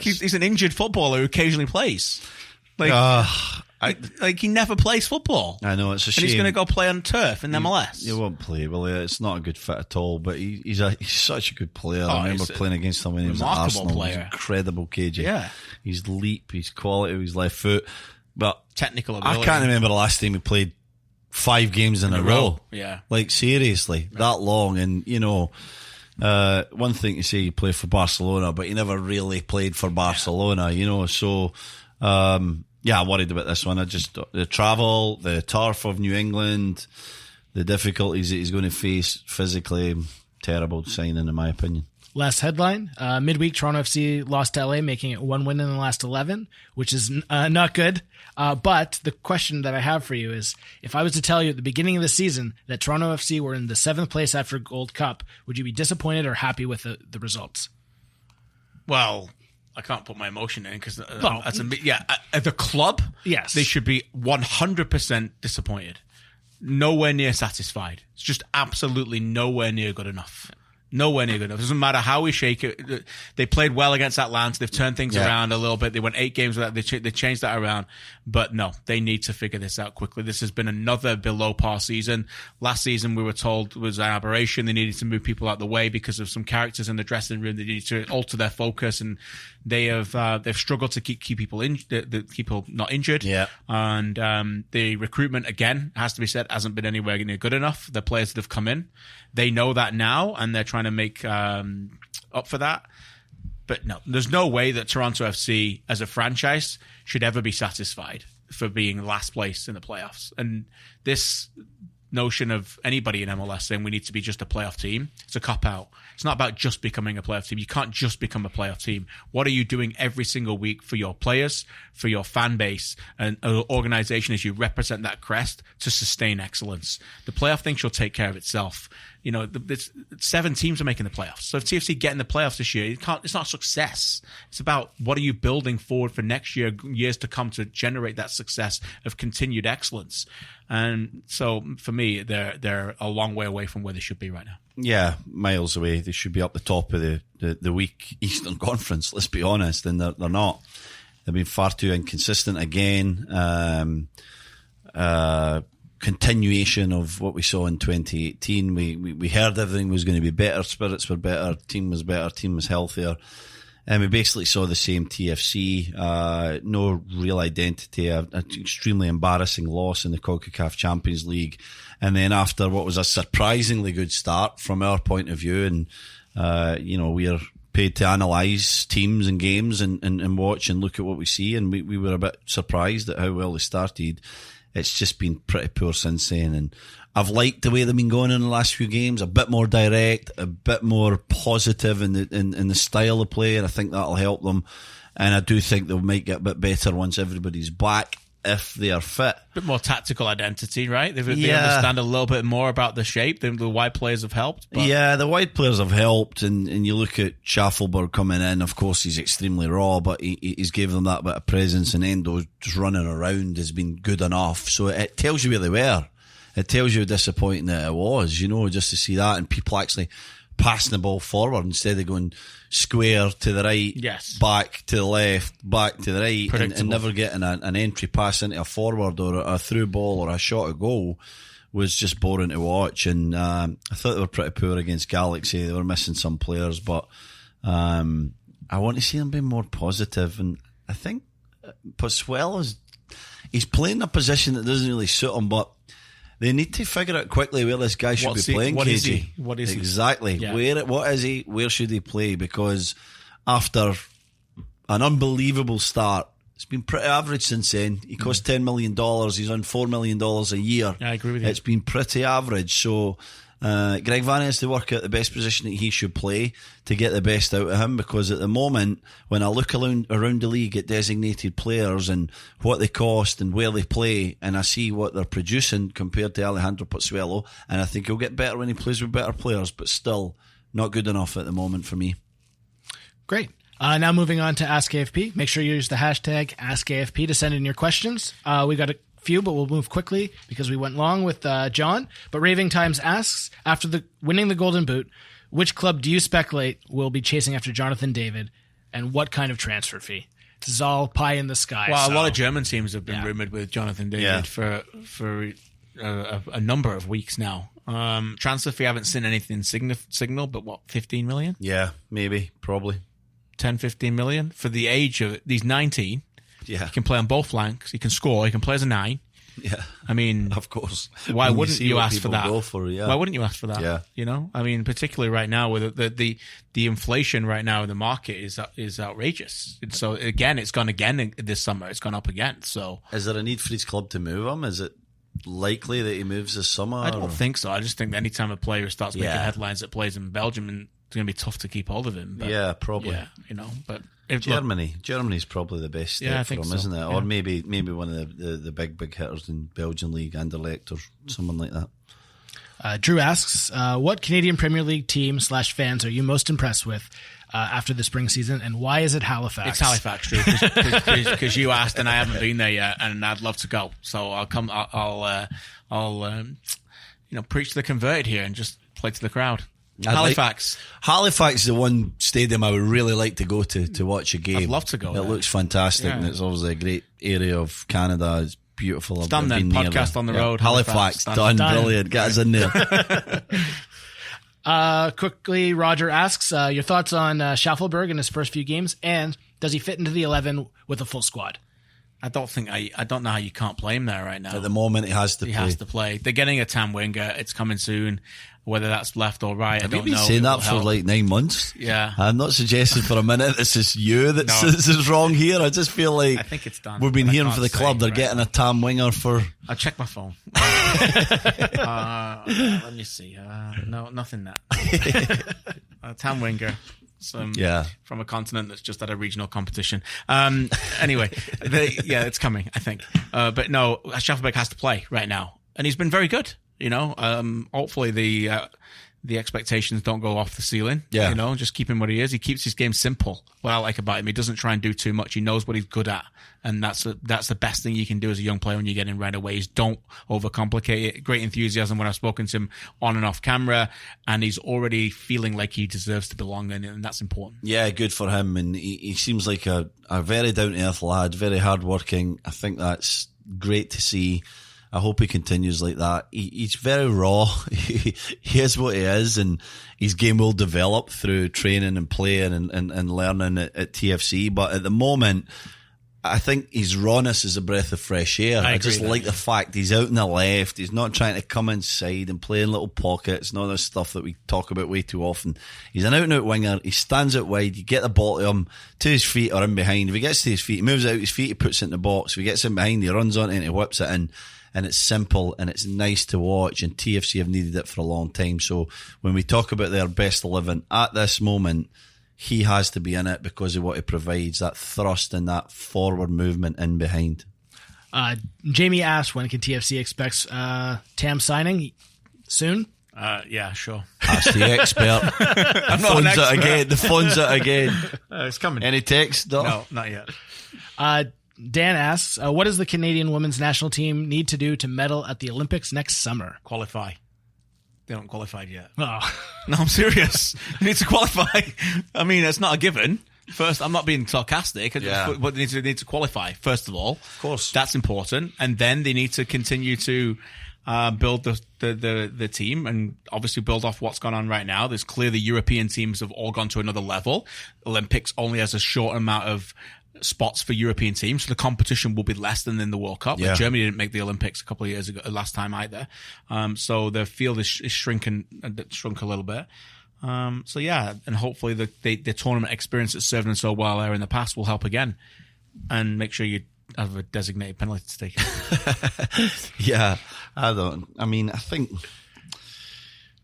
He's an injured footballer who occasionally plays. He never plays football. I know, it's a shame. And he's going to go play on turf in MLS. He won't play. Well, it's not a good fit at all, but he's such a good player. I remember playing against him when he was at Arsenal. Player. He's incredible, KJ. Yeah. His leap, his quality, his left foot. But technical ability. I can't remember the last time he played 5 games in a row. Yeah. Seriously, that long. And, one thing to say you play for Barcelona, but he never really played for Barcelona, so... I'm worried about this one. The travel, the turf of New England, the difficulties that he's going to face physically, terrible signing in my opinion. Last headline, midweek Toronto FC lost to LA, making it 1 win in the last 11, which is not good. But the question that I have for you is, if I was to tell you at the beginning of the season that Toronto FC were in the 7th place after Gold Cup, would you be disappointed or happy with the results? Well, I can't put my emotion in because the club, yes, they should be 100% disappointed, nowhere near satisfied. It's just absolutely nowhere near good enough. Nowhere near good enough. It doesn't matter how we shake it. They played well against Atlanta. They've turned things around a little bit. They went 8 games without. They changed that around. But no, they need to figure this out quickly. This has been another below par season. Last season we were told was an aberration. They needed to move people out the way because of some characters in the dressing room. They needed to alter their focus, and they've struggled to keep people people not injured. Yeah. And the recruitment, again, has to be said, hasn't been anywhere near good enough. The players that have come in, they know that now, and they're trying to make up for that. But no, there's no way that Toronto FC as a franchise should ever be satisfied for being last place in the playoffs. And this notion of anybody in MLS saying we need to be just a playoff team, it's a cop-out. It's not about just becoming a playoff team. You can't just become a playoff team. What are you doing every single week for your players, for your fan base, and an organization as you represent that crest to sustain excellence? The playoff thing shall take care of itself. 7 teams are making the playoffs. So if TFC get in the playoffs this year, it's not a success. It's about what are you building forward for next year, years to come, to generate that success of continued excellence. And so for me, they're a long way away from where they should be right now. Yeah, miles away. They should be up the top of the weak Eastern Conference, let's be honest, and they're not. They've been far too inconsistent again. Continuation of what we saw in 2018. We heard everything was going to be better, spirits were better, team was healthier, and we basically saw the same TFC. No real identity, an extremely embarrassing loss in the CONCACAF Champions League, and then after what was a surprisingly good start from our point of view, and we are paid to analyse teams and games and watch and look at what we see, and we were a bit surprised at how well they started. It's just been pretty poor since then, and I've liked the way they've been going in the last few games. A bit more direct, a bit more positive in the style of play, and I think that'll help them. And I do think they might get a bit better once everybody's back, if they are fit. A bit more tactical identity, right? They understand a little bit more about the shape. The wide players have helped. But. Yeah, the wide players have helped, and you look at Shaffelburg coming in. Of course, he's extremely raw, but he's given them that bit of presence, and Endo just running around has been good enough. So it tells you where they were. It tells you how disappointing that it was, just to see that, and people actually passing the ball forward instead of going square to the right, yes, back to the left, back to the right, and never getting an entry pass into a forward or a through ball or a shot at goal was just boring to watch. And I thought they were pretty poor against Galaxy. They were missing some players, but I want to see them being more positive. And I think Pasquale he's playing a position that doesn't really suit him, but They need to figure out quickly where this guy should be playing. What KJ. is he? What is exactly? Yeah. What is he? Where should he play? Because after an unbelievable start, it's been pretty average since then. He cost $10 million. He's on $4 million a year. I agree with you. It's been pretty average. So Greg Van has to work out the best position that he should play to get the best out of him, because at the moment, when I look around the league at designated players and what they cost and where they play, and I see what they're producing compared to Alejandro Pozuelo, and I think he'll get better when he plays with better players, but still not good enough at the moment for me. Great. Now moving on to Ask AFP. Make sure you use the hashtag AskAFP to send in your questions. We got a few, but we'll move quickly because we went long with John. But Raving Times asks, after winning the Golden Boot, which club do you speculate will be chasing after Jonathan David, and what kind of transfer fee? This is all pie in the sky. Well, a lot of German teams have been rumoured with Jonathan David for a number of weeks now. Transfer fee, I haven't seen anything signal, but what, 15 million? Yeah, maybe, probably. 10, 15 million for the age of these 19. Yeah. He can play on both flanks. He can score. He can play as a 9. Yeah. I mean, of course. Why wouldn't you ask for that? Yeah. Why wouldn't you ask for that? Yeah. You know, I mean, particularly right now with the inflation right now in the market is outrageous. And so again, it's gone again this summer. It's gone up again. So is there a need for his club to move him? Is it likely that he moves this summer? I don't think so. I just think that anytime a player starts making headlines that plays in Belgium, and it's going to be tough to keep hold of him. But, yeah, probably. Yeah, you know, but Germany's probably the best step for him, so. Isn't it? Yeah. Or maybe one of the big hitters in Belgian league, Anderlecht or someone like that. Drew asks, what Canadian Premier League team / fans are you most impressed with after the spring season, and why is it Halifax? It's Halifax, Drew, because you asked and I haven't been there yet, and I'd love to go. So I'll come. I'll preach to the converted here and just play to the crowd. Halifax is the one stadium I would really like to go to watch a game. I'd love to go. It looks fantastic, and it's obviously a great area of Canada. It's beautiful. It's done then. Podcast on the road. Halifax done. Brilliant. Get us in there. Quickly, Roger asks your thoughts on Shaffelburg in his first few games, and does he fit into the 11 with a full squad? I don't know how you can't play him there right now. At the moment, he has to play. They're getting a Tam winger. It's coming soon. Whether that's left or right, I don't know. Have you been saying that for like 9 months? Yeah. I'm not suggesting for a minute this is you this is wrong here. I just feel like I think it's done. We've been hearing for the club they're getting a Tam winger for... I'll check my phone. Let me see. No, nothing there. Tam winger. From a continent that's just at a regional competition. Anyway, it's coming, I think. But no, Shaffelburg has to play right now. And he's been very good. You know, hopefully the expectations don't go off the ceiling. Yeah. You know, just keep him what he is. He keeps his game simple. What I like about him, he doesn't try and do too much. He knows what he's good at. And that's the best thing you can do as a young player when you get in right away is don't overcomplicate it. Great enthusiasm when I've spoken to him on and off camera, and he's already feeling like he deserves to belong, and that's important. Yeah, good for him. And he seems like a very down-to-earth lad, very hard-working. I think that's great to see. I hope he continues like that. He's very raw. He is what he is, and his game will develop through training and playing and learning at TFC. But at the moment, I think his rawness is a breath of fresh air. I just like the fact he's out on the left. He's not trying to come inside and play in little pockets and all this stuff that we talk about way too often. He's an out-and-out winger. He stands out wide. You get the ball to him, to his feet or in behind. If he gets to his feet, he moves out his feet, he puts it in the box. If he gets in behind, he runs on it and he whips it in. And it's simple and it's nice to watch, and TFC have needed it for a long time. So when we talk about their best 11 at this moment, he has to be in it because of what he provides, that thrust and that forward movement in behind. Jamie asked, when can TFC expect Tam signing? Soon? Yeah, sure. Ask the expert. The phone's it again. It's coming. Any text? No, not yet. Dan asks, what does the Canadian women's national team need to do to medal at the Olympics next summer? Qualify. They haven't qualified yet. Oh. No, I'm serious. They need to qualify. I mean, it's not a given. First, I'm not being sarcastic, but they need to qualify, first of all. Of course. That's important. And then they need to continue to build the team and obviously build off what's gone on right now. There's clearly European teams have all gone to another level. Olympics only has a short amount of spots for European teams, so the competition will be less than in the World Cup. Yeah. Germany didn't make the Olympics a couple of years ago, last time either. So the field is shrunk a little bit. So yeah, and hopefully the tournament experience that's served them so well there in the past will help again, and make sure you have a designated penalty to take. Yeah, I think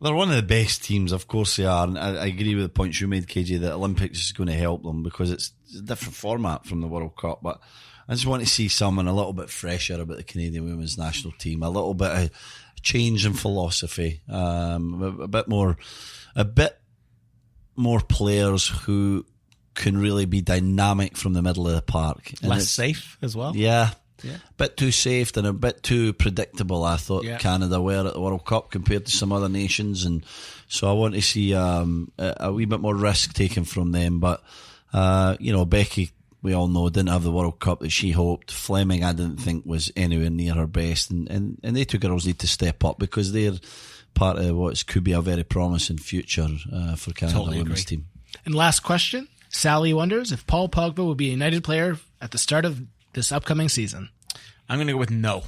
they're one of the best teams, of course they are, and I agree with the points you made, KJ, that Olympics is going to help them because it's a different format from the World Cup, but I just want to see someone a little bit fresher about the Canadian women's national team, a little bit of change in philosophy, a bit more players who can really be dynamic from the middle of the park. And less safe as well. Yeah. A bit too safe and a bit too predictable, I thought Canada were at the World Cup compared to some other nations, and so I want to see a wee bit more risk taken from them. But Becky, we all know, didn't have the World Cup that she hoped. Fleming, I didn't think was anywhere near her best, and they two girls need to step up because they're part of what could be a very promising future for Canada women's team. And last question, Sally wonders if Paul Pogba will be a United player at the start of this upcoming season. I'm going to go with no.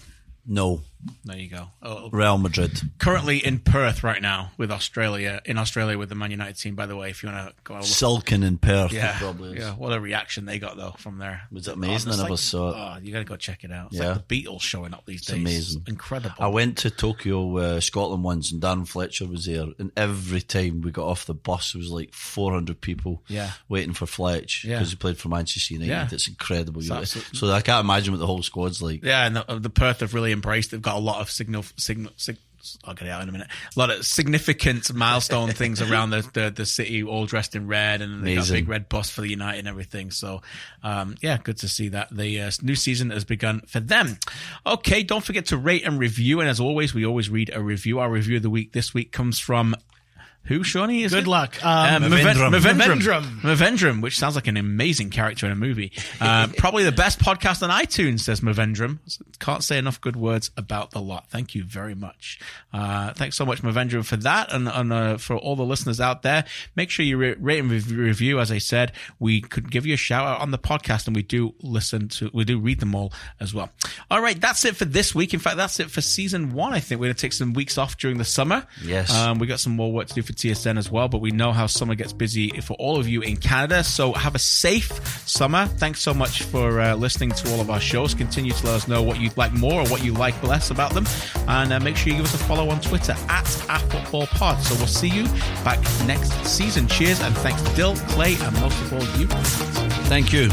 No. There you go. Real Madrid. Currently in Perth right now with Australia with the Man United team, by the way, if you want to go out. Sulking in Perth. Yeah. Probably is. Yeah. What a reaction they got, though, from there. Was it amazing? I never saw it. Oh, you got to go check it out. It's like the Beatles showing up these days. Amazing. Incredible. I went to Tokyo, Scotland once, and Darren Fletcher was there, and every time we got off the bus, there was like 400 people waiting for Fletch because he played for Manchester United. Yeah. It's incredible. So I can't imagine what the whole squad's like. Yeah, and the Perth have really embraced. They've got a lot of I'll get it out in a minute. A lot of significant milestone things around the city, all dressed in red, and they got a big red bus for the United and everything. So, good to see that the new season has begun for them. Okay, don't forget to rate and review. And as always, we always read a review. Our review of the week this week comes from who, Shawnee? Good luck. Mavendrum, which sounds like an amazing character in a movie. Probably the best podcast on iTunes, says Mavendrum. Can't say enough good words about the lot. Thank you very much. Thanks so much, Mavendrum, for that. And for all the listeners out there, make sure you rate and review. As I said, we could give you a shout out on the podcast, and we do read them all as well. All right, that's it for this week. In fact, that's it for season 1. I think we're going to take some weeks off during the summer. Yes. We got some more work to do for TSN as well, but we know how summer gets busy for all of you in Canada, so have a safe summer. Thanks so much for listening to all of our shows. Continue to let us know what you'd like more or what you like less about them, and make sure you give us a follow on Twitter @AFootballPod. So we'll see you back next season. Cheers, and thanks to Dill, Clay, and most of all you. Thank you.